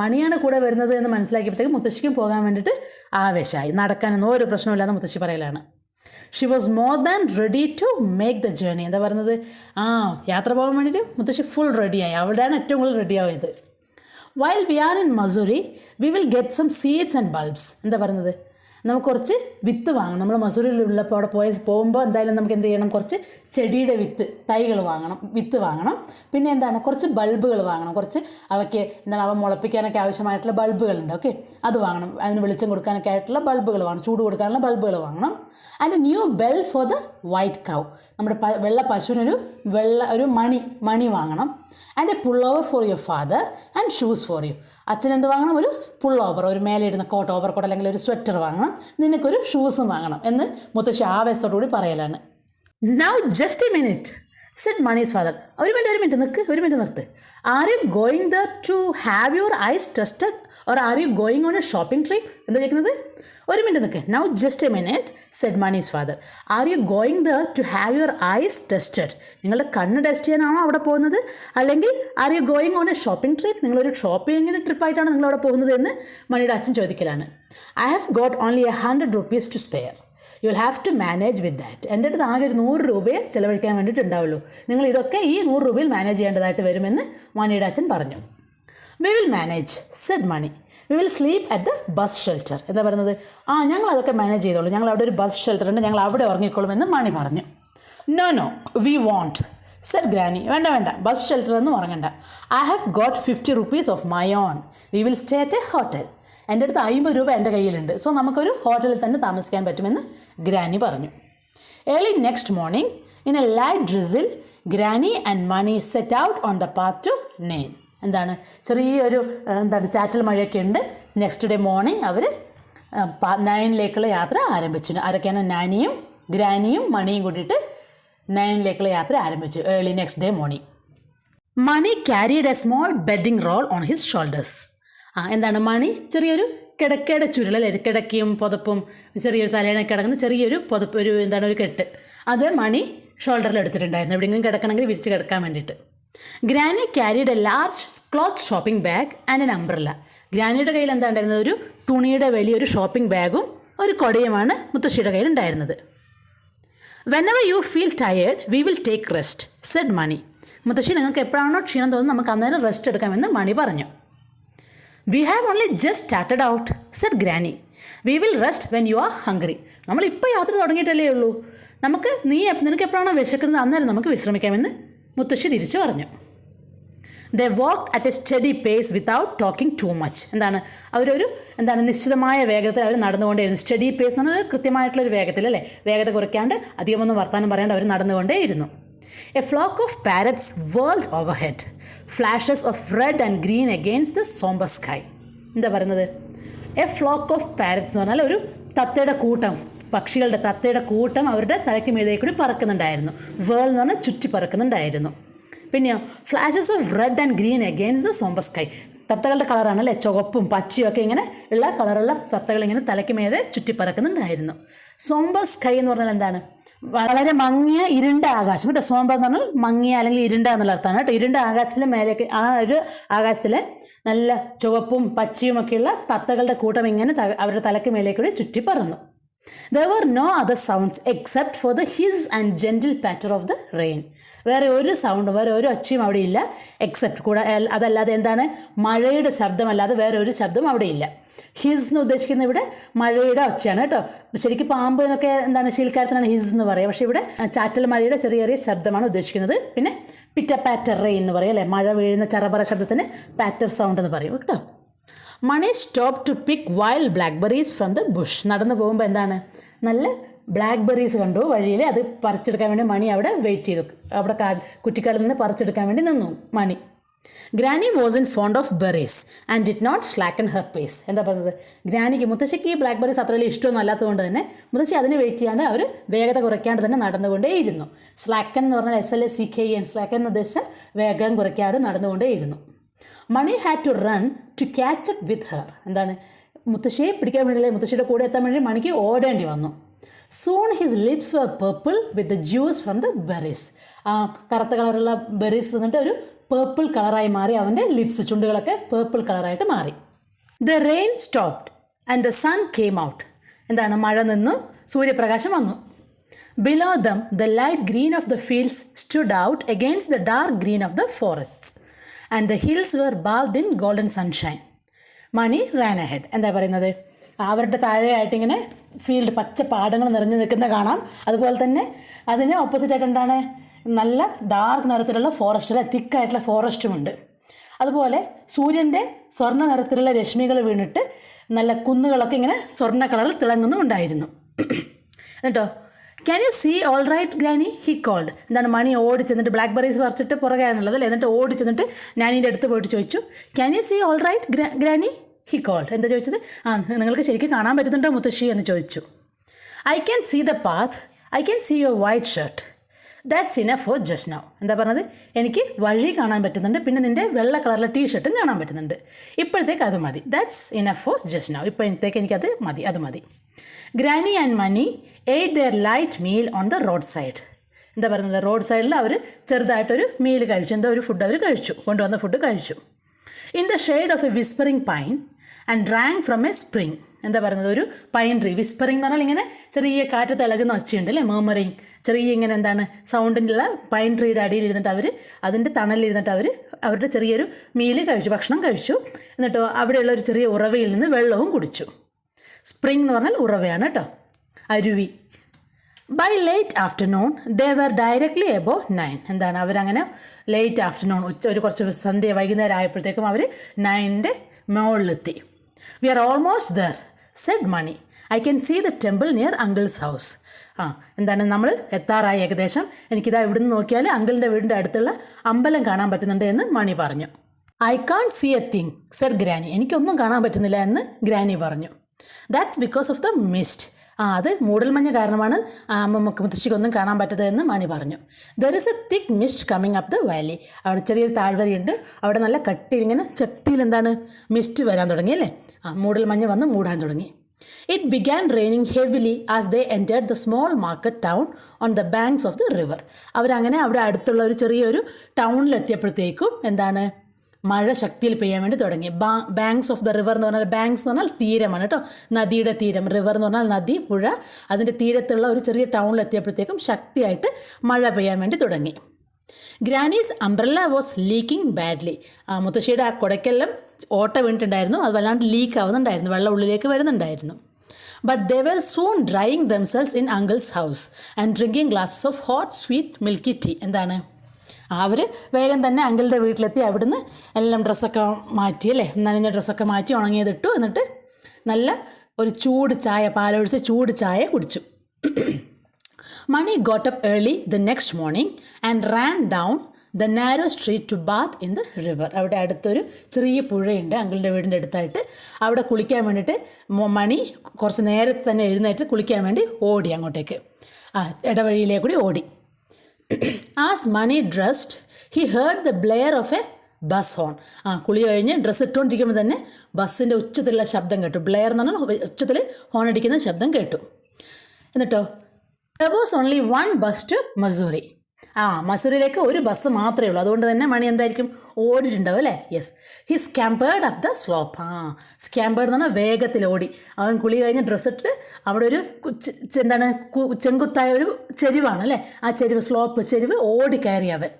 മണിയാണ് കൂടെ വരുന്നത് എന്ന് മനസ്സിലാക്കിയപ്പോഴത്തേക്ക് മുത്തശ്ശിക്കും പോകാൻ വേണ്ടിയിട്ട് ആവേശമായി. നടക്കാനൊന്നും ഒരു പ്രശ്നമില്ലാതെ മുത്തശ്ശി പറയലാണ്. She was more than ready to make the journey. എന്താ പറയുന്നത്? യാത്ര പോകാൻ വേണ്ടിയിട്ട് മുത്തശ്ശി ഫുൾ റെഡിയായി. അവളുടെയാണ് ഏറ്റവും കൂടുതൽ റെഡിയായത്. While we are in Mussoorie we will get some seeds and bulbs. എന്താ പറയുന്നത്? നമുക്ക് കുറച്ച് വിത്ത് വാങ്ങണം. നമ്മൾ മസൂരിയിലുള്ളപ്പോൾ അവിടെ പോകുമ്പോൾ എന്തായാലും നമുക്ക് എന്ത് ചെയ്യണം? കുറച്ച് ചെടിയുടെ തൈകൾ വാങ്ങണം, വിത്ത് വാങ്ങണം. പിന്നെ എന്താണ്? കുറച്ച് ബൾബുകൾ വാങ്ങണം. കുറച്ച് അവയ്ക്ക് അവ മുളപ്പിക്കാനൊക്കെ ആവശ്യമായിട്ടുള്ള ബൾബുകളുണ്ട്. ഓക്കെ, അത് വാങ്ങണം. അതിന് വെളിച്ചം കൊടുക്കാനൊക്കെ ആയിട്ടുള്ള ബൾബുകൾ വാങ്ങണം. ചൂട് കൊടുക്കാനുള്ള ബൾബുകൾ വാങ്ങണം. And new bell for the white cow. നമ്മുടെ വെള്ള പശുവിനൊരു ഒരു മണി വാങ്ങണം. And a pullover for your father and shoes for you. അച്ഛൻ എന്ത് വാങ്ങണം? ഒരു പുൾ ഓവർ, ഒരു മേലെ ഇടുന്ന കോട്ട്, ഓവർ കോട്ട് അല്ലെങ്കിൽ ഒരു സ്വെറ്റർ വാങ്ങണം. നിനക്കൊരു ഷൂസും വാങ്ങണം എന്ന് മുത്തശ്ശി ആവേശത്തോടുകൂടി പറയലാണ്. Now just a minute said Mani's father. ഒരു മിനിറ്റ് നിർത്ത്. Are you going there to have your eyes tested or are you going on a shopping trip? എന്താ കേൾക്കുന്നത്? ഒരു മിനിറ്റ് നിൽക്ക്. Now just a minute said Mani's father. Are you going there to have your eyes tested? നിങ്ങളുടെ കണ്ണ് test ചെയ്യാനാണോ അവിടെ പോകുന്നത്? അല്ലെങ്കിൽ are you going on a shopping trip? നിങ്ങളൊരു ഷോപ്പിങ്ങിന് ട്രിപ്പായിട്ടാണ് നിങ്ങൾ അവിടെ പോകുന്നത് എന്ന് മണിയുടെ അച്ഛൻ ചോദിക്കലാണ്. I have got only 100 rupees to spare. You will have to manage with that. എൻ്റെ അടുത്ത് ആകെ ഒരു 100 രൂപയെ ചിലവഴിക്കാൻ വേണ്ടിയിട്ടുണ്ടാവുള്ളൂ. നിങ്ങൾ ഇതൊക്കെ ഈ 100 രൂപയിൽ മാനേജ് ചെയ്യേണ്ടതായിട്ട് വരുമെന്ന് മണിയുടെ അച്ഛൻ പറഞ്ഞു. We will manage said Mani. We will sleep at the bus shelter. എന്താ പറയുന്നത്? ഞങ്ങൾ അതൊക്കെ മാനേജ് ചെയ്തോളൂ, ഞങ്ങൾ അവിടെ ഒരു ബസ് ഷെൽട്ടർ ഉണ്ട്, ഞങ്ങൾ അവിടെ ഉറങ്ങിക്കോളുമെന്ന് മണി പറഞ്ഞു. No we won't said granny. വേണ്ട, ബസ് ഷെൽട്ടർ ഒന്നും ഉറങ്ങണ്ട. I have got 50 rupees of my own. We will stay at a hotel. എൻ്റെ അടുത്ത് 50 രൂപ എൻ്റെ കയ്യിലുണ്ട്. സോ നമുക്കൊരു ഹോട്ടലിൽ തന്നെ താമസിക്കാൻ പറ്റുമെന്ന് ഗ്രാനി പറഞ്ഞു. Early next morning in a light drizzle granny and Mani set out on the path to Nain. എന്താണ്? ചെറിയൊരു ചാറ്റൽ മഴയൊക്കെ ഉണ്ട്. നെക്സ്റ്റ് ഡേ മോർണിംഗ് അവർ നയനിലേക്കുള്ള യാത്ര ആരംഭിച്ചു. ആരൊക്കെയാണ്? നാനിയും ഗ്രാനിയും മണിയും കൂടിയിട്ട് നയനിലേക്കുള്ള യാത്ര ആരംഭിച്ചു. Early next day morning Mani carried a small bedding roll on his shoulders. എന്താണ്? മണി ചെറിയൊരു കിടക്കയുടെ ചുരുളല്ലേ, കിടക്കയും പുതപ്പും ചെറിയൊരു തലേണൊക്കെ കിടക്കുന്ന ചെറിയൊരു പുതപ്പ്, ഒരു കെട്ട്, അത് മണി ഷോൾഡറിൽ എടുത്തിട്ടുണ്ടായിരുന്നു എവിടെയെങ്കിലും കിടക്കണമെങ്കിൽ വിരിച്ച് കിടക്കാൻ വേണ്ടിയിട്ട്. Granny carried a large cloth shopping bag and an umbrella. ഗ്രാനിയുടെ കയ്യിൽ എന്താ ഉണ്ടായിരുന്നത്? ഒരു തുണിയുടെ വലിയൊരു ഷോപ്പിംഗ് ബാഗും ഒരു കൊടയുമാണ് മുത്തശ്ശിയുടെ കയ്യിൽ ഉണ്ടായിരുന്നത്. Whenever you feel tired we will take rest said Mani. മുത്തശ്ശി, നിങ്ങൾക്ക് എപ്പോഴാണോ ക്ഷീണം തോന്നുന്നത് നമുക്ക് അന്നേരം റെസ്റ്റ് എടുക്കാമെന്ന് മണി പറഞ്ഞു. We have only just started out said granny. We will rest when you are hungry. നമ്മളിപ്പോൾ യാത്ര തുടങ്ങിയിട്ടല്ലേ ഉള്ളൂ, നിനക്ക് എപ്പോഴാണോ വിശക്കുന്നത് അന്നേരം നമുക്ക് വിശ്രമിക്കാമെന്ന് മുത്തശ്ശി തിരിച്ചു പറഞ്ഞു. They walked at a steady pace without talking too much. അവരൊരു നിശ്ചിതമായ വേഗത്തിൽ അവർ നടന്നുകൊണ്ടേയിരുന്നു. സ്റ്റഡി പേസ് എന്ന് പറഞ്ഞാൽ കൃത്യമായിട്ടുള്ളൊരു വേഗത്തിൽ, അല്ലേ, വേഗത കുറയ്ക്കാണ്ട് അധികമൊന്നും വർത്താനം പറയാണ്ട് അവർ നടന്നുകൊണ്ടേയിരുന്നു. A flock of parrots wheeled overhead, flashes of red and green against the sombre sky. എന്താ പറയുന്നത്? എ ഫ്ലോക്ക് ഓഫ് പാരറ്റ്സ് എന്ന് പറഞ്ഞാൽ ഒരു തത്തയുടെ കൂട്ടം, തത്തയുടെ കൂട്ടം അവരുടെ തലയ്ക്ക് മീതെ കൂടി പറക്കുന്നുണ്ടായിരുന്നു. വേൾഡ് എന്ന് പറഞ്ഞാൽ ചുറ്റി പറക്കുന്നുണ്ടായിരുന്നു. പിന്നെയോ flashes of red and green against the sombre sky. തത്തകളുടെ കളറാണല്ലേ, ചുവപ്പും പച്ചയും ഒക്കെ ഇങ്ങനെ ഉള്ള കളറുള്ള തത്തകൾ ഇങ്ങനെ തലയ്ക്ക് മീതെ ചുറ്റി പറക്കുന്നുണ്ടായിരുന്നു. സോംബർ സ്കൈ എന്ന് പറഞ്ഞാൽ എന്താണ്? വളരെ മങ്ങിയ ഇരുണ്ട ആകാശം കേട്ടോ. സോംബർ എന്ന് പറഞ്ഞാൽ മങ്ങിയ അല്ലെങ്കിൽ ഇരുണ്ട എന്നുള്ള അർത്ഥമാണ് കേട്ടോ. ഇരുണ്ട ആകാശത്തിലെ മേലേക്ക്, ഒരു ആകാശത്തിലെ നല്ല ചുവപ്പും പച്ചയും ഒക്കെയുള്ള തത്തകളുടെ കൂട്ടം ഇങ്ങനെ അവരുടെ തലയ്ക്ക് മേലേക്കൂടി ചുറ്റി പറന്നു. There were no other sounds except for the hiss and gentle patter of the rain. വേറെ ഒരു സൗണ്ടും വേറെ ഒരു ഒച്ചയും അവിടെ ഇല്ല, എക്സെപ്റ്റ് അതല്ലാതെ എന്താണ്? മഴയുടെ ശബ്ദമല്ലാതെ വേറെ ഒരു ശബ്ദം അവിടെ ഇല്ല. ഹിസ് എന്ന് ഉദ്ദേശിക്കുന്നത് ഇവിടെ മഴയുടെ ഒച്ചയാണ് കേട്ടോ. ശരിക്കും പാമ്പിനൊക്കെ ശീൽക്കാരത്തിനാണ് ഹിസ് എന്ന് പറയുക, പക്ഷേ ഇവിടെ ചാറ്റൽ മഴയുടെ ചെറിയ ചെറിയ ശബ്ദമാണ് ഉദ്ദേശിക്കുന്നത്. പിന്നെ പിറ്റ പാറ്റർ റെയിൻ എന്ന് പറയും, അല്ലേ, മഴ വീഴുന്ന ചറപറ ശബ്ദത്തിന് പാറ്റർ സൗണ്ട് എന്ന് പറയും കേട്ടോ. Mani stop to pick wild blackberries from the bush. നടന്നു പോകുമ്പോൾ നല്ല ബ്ലാക്ക്ബെറീസ് കണ്ടു വഴിയിൽ. അത് പറിച്ചെടുക്കാൻ വേണ്ടി മണി അവിടെ വെയിറ്റ് ചെയ്തു. അവിടെ കുറ്റിക്കാലിൽ നിന്ന് പറിച്ചെടുക്കാൻ വേണ്ടി നിന്നു Mani. Granny wasn't fond of berries and did not slacken her pace. എന്താ പറയുന്നത്? മുത്തശ്ശിക്ക് ഈ ബ്ലാക്ക്ബെറീസ് അത്ര വലിയ ഇഷ്ടമൊന്നും അല്ലാത്തതുകൊണ്ട് തന്നെ മുത്തശ്ശി അതിന് വെയിറ്റ് ചെയ്യാണ്ട് അവർ വേഗത കുറയ്ക്കാണ്ട് തന്നെ നടന്നുകൊണ്ടേയിരുന്നു. സ്ലാക്കൻ എന്ന് പറഞ്ഞാൽ SLACKEN, സ്ലാക്കൻ എന്ന് ഉദ്ദേശിച്ചാൽ വേഗം കുറയ്ക്കാതെ നടന്നുകൊണ്ടേയിരുന്നു. Mani had to run to catch up with her. എന്താണ്, മുത്തശ്ശിയെ പിടിക്കാൻ വേണ്ടിയില്ലേ, മുത്തശ്ശിയുടെ കൂടെ എത്താൻ വേണ്ടി മണിക്ക് ഓടേണ്ടി വന്നു. Soon his lips were purple with the juice from the berries. ആ കറുത്ത കളറുള്ള ബെറീസ് തിന്നിട്ട് ഒരു പേർപ്പിൾ കളറായി മാറി. അവൻ്റെ ലിപ്സ്, ചുണ്ടുകളൊക്കെ പേർപ്പിൾ കളറായിട്ട് മാറി. The rain stopped and the sun came out. എന്താണ്, മഴ നിന്നു, സൂര്യപ്രകാശം വന്നു. Below them the light green of the fields stood out against the dark green of the forests and the hills were bathed in golden sunshine. Mani ran ahead. എന്താ പറയുന്നത്, അവരുടെ താഴെയായിട്ട് ഇങ്ങനെ ഫീൽഡ് പച്ച പാടങ്ങൾ നിറഞ്ഞു നിൽക്കുന്ന കാണാം. അതുപോലെ തന്നെ അതിന് ഓപ്പോസിറ്റായിട്ട് എന്താണ്, നല്ല ഡാർക്ക് നിറത്തിലുള്ള ഫോറസ്റ്റ്, അല്ലെ തിക്കായിട്ടുള്ള ഫോറസ്റ്റുമുണ്ട്. അതുപോലെ സൂര്യൻ്റെ സ്വർണ്ണ നിറത്തിലുള്ള രശ്മികൾ വീണിട്ട് നല്ല കുന്നുകളൊക്കെ ഇങ്ങനെ സ്വർണ്ണ കളറിൽ തിളങ്ങുന്നുണ്ടായിരുന്നു. എന്നിട്ടോ, can you see all right granny he called. എന്താണ്, മണി ഓടിച്ചെന്നിട്ട് ബ്ലാക്ക് ബെറീസ് പറിച്ചിട്ട് പുറകെയാണുള്ളത് അല്ലേ, എന്നിട്ട് ഓടിച്ചെന്നിട്ട് നാനീൻ്റെ അടുത്ത് പോയിട്ട് ചോദിച്ചു, can you see all right granny he called. എന്താ ചോദിച്ചത്, നിങ്ങൾക്ക് ശരിക്കും കാണാൻ പറ്റുന്നുണ്ടോ മുത്തശ്ശി എന്ന് ചോദിച്ചു. I can see the path, I can see your white shirt, that's enough for just now. എന്താ പറഞ്ഞത്, എനിക്ക് വഴി കാണാൻ പറ്റുന്നുണ്ട്, പിന്നെ നിൻ്റെ വെള്ള കളറിലെ ടീഷർട്ടും കാണാൻ പറ്റുന്നുണ്ട്, ഇപ്പോഴത്തേക്ക് അത് മതി. That's enough for just now. ഇപ്പോഴത്തേക്ക് എനിക്കത് മതി, അത് മതി. Granny and Mani ate their light meal on the roadside. എന്താ പറയുന്നത്, റോഡ് സൈഡിൽ അവർ ചെറുതായിട്ടൊരു മീൽ കഴിച്ചു, എന്തോ ഒരു ഫുഡ് അവർ കഴിച്ചു, കൊണ്ടുവന്ന ഫുഡ് കഴിച്ചു. In the shade of a whispering pine and drank from a spring. എന്താ പറയുന്നത്, ഒരു പൈൻ ട്രീ. വിസ്പറിംഗ് എന്ന് പറഞ്ഞാൽ ഇങ്ങനെ ചെറിയ കാറ്റത്ത് ഇളകുന്ന ഒച്ചയുണ്ട് അല്ലേ, മേമറിങ്, ചെറിയ ഇങ്ങനെ എന്താണ് സൗണ്ടിനുള്ള പൈൻ ട്രീയുടെ അടിയിൽ ഇരുന്നിട്ട് അവർ, അതിൻ്റെ തണലിരുന്നിട്ട് അവരുടെ ചെറിയൊരു മീൽ കഴിച്ചു, ഭക്ഷണം കഴിച്ചു. എന്നിട്ടോ അവിടെയുള്ള ഒരു ചെറിയ ഉറവയിൽ നിന്ന് വെള്ളവും കുടിച്ചു. സ്പ്രിങ് എന്ന് പറഞ്ഞാൽ ഉറവയാണ് കേട്ടോ, അരുവി. By late afternoon they were directly above 9. എന്താണ്, അവരങ്ങനെ ലേറ്റ് ആഫ്റ്റർനൂൺ, ഒരു കുറച്ച് സന്ധ്യ വൈകുന്നേരം ആയപ്പോഴത്തേക്കും അവർ 9ൻ്റെ മുകളിലെത്തി. We are almost there said Mani, I can see the temple near uncle's house. എന്താണ്, നമ്മൾ എത്താറായി ഏകദേശം, എനിക്കിതാ ഇവിടുന്ന് നോക്കിയാൽ അങ്കിളിൻ്റെ വീടിൻ്റെ അടുത്തുള്ള അമ്പലം കാണാൻ പറ്റുന്നുണ്ട് എന്ന് മണി പറഞ്ഞു. I can't see a thing said granny. എനിക്കൊന്നും കാണാൻ പറ്റുന്നില്ല എന്ന് ഗ്രാനി പറഞ്ഞു. That's because of the mist. അത് മൂടൽമഞ്ഞ് കാരണമാണ് മുത്തശ്ശിക്കൊന്നും കാണാൻ പറ്റതെന്ന് മണി പറഞ്ഞു. There is a thick mist coming up the valley. അവിടെ ചെറിയൊരു താഴ്വരയുണ്ട്, അവിടെ നല്ല കട്ടിയിൽ ഇങ്ങനെ ശക്തിയിൽ എന്താണ് മിസ്റ്റ് വരാൻ തുടങ്ങി അല്ലേ, മൂടൽമഞ്ഞ് വന്ന് മൂടാൻ തുടങ്ങി. It began raining heavily as they entered the small market town on the banks of the river. അവരങ്ങനെ അവിടെ അടുത്തുള്ള ഒരു ചെറിയൊരു ടൗണിലെത്തിയപ്പോഴത്തേക്കും എന്താണ്, മഴ ശക്തിയിൽ പെയ്യാൻ വേണ്ടി തുടങ്ങി. ബാങ്ക്സ് ഓഫ് ദ റിവർ എന്ന് പറഞ്ഞാൽ, ബാങ്ക്സ് എന്ന് പറഞ്ഞാൽ തീരമാണ് കേട്ടോ, നദിയുടെ തീരം. റിവർ എന്ന് പറഞ്ഞാൽ നദി, പുഴ. അതിൻ്റെ തീരത്തുള്ള ഒരു ചെറിയ ടൗണിലെത്തിയപ്പോഴത്തേക്കും ശക്തിയായിട്ട് മഴ പെയ്യാൻ വേണ്ടി തുടങ്ങി. Granny's umbrella was leaking badly. മുത്തശ്ശിയുടെ ആ കുടയ്ക്കെല്ലാം ഓട്ട വീണിട്ടുണ്ടായിരുന്നു, അത് വല്ലാണ്ട് ലീക്ക് ആവുന്നുണ്ടായിരുന്നു, വെള്ളം ഉള്ളിലേക്ക് വരുന്നുണ്ടായിരുന്നു. But they were soon drying themselves in uncle's house and drinking glasses of hot sweet milky tea. എന്താണ്, അവർ വേഗം തന്നെ അങ്കിളുടെ വീട്ടിലെത്തി, അവിടുന്ന് എല്ലാം ഡ്രസ്സൊക്കെ മാറ്റി അല്ലേ, നനഞ്ഞ ഡ്രസ്സൊക്കെ മാറ്റി ഉണങ്ങിയതിട്ടു. എന്നിട്ട് നല്ല ഒരു ചൂട് ചായ, പാലൊഴിച്ച് ചൂട് ചായ കുടിച്ചു. Mani got up early the next morning and ran down the narrow street to bath in the river. അവിടെ അടുത്തൊരു ചെറിയ പുഴയുണ്ട് അങ്കിളുടെ വീടിൻ്റെ അടുത്തായിട്ട്. അവിടെ കുളിക്കാൻ വേണ്ടിയിട്ട് മണി കുറച്ച് നേരത്തെ തന്നെ എഴുന്നേറ്റ് കുളിക്കാൻ വേണ്ടി ഓടി, അങ്ങോട്ടേക്ക് ഇടവഴിയിലേക്കൂടി ഓടി. As Mani dressed he heard the blare of a bus horn. കുളി കഴിഞ്ഞ് ഡ്രസ്സ് ഇട്ടുകൊണ്ടിരിക്കുമ്പോൾ തന്നെ ബസ്സിൻ്റെ ഉച്ചത്തിലുള്ള ശബ്ദം കേട്ടു. ബ്ലെയർ എന്ന് പറഞ്ഞാൽ ഉച്ചത്തിൽ ഹോൺ അടിക്കുന്ന ശബ്ദം കേട്ടു. എന്നിട്ടോ, there was only one bus to Mussoorie. മസൂറിയിലേക്ക് ഒരു ബസ് മാത്രമേ ഉള്ളൂ. അതുകൊണ്ട് തന്നെ മണി എന്തായിരിക്കും, ഓടിയിട്ടുണ്ടാവും അല്ലേ. Yes, he scampered up the slope. Scampered എന്ന് പറഞ്ഞാൽ വേഗത്തിൽ ഓടി. അവൻ കുളി കഴിഞ്ഞ് ഡ്രസ്സ് ഇട്ട് അവിടെ ഒരു എന്താണ് ചെങ്കുത്തായ ഒരു ചെരിവാണ് അല്ലേ, ആ ചെരിവ്, സ്ലോപ്പ് ചെരിവ് ഓടി കയറി അവൻ.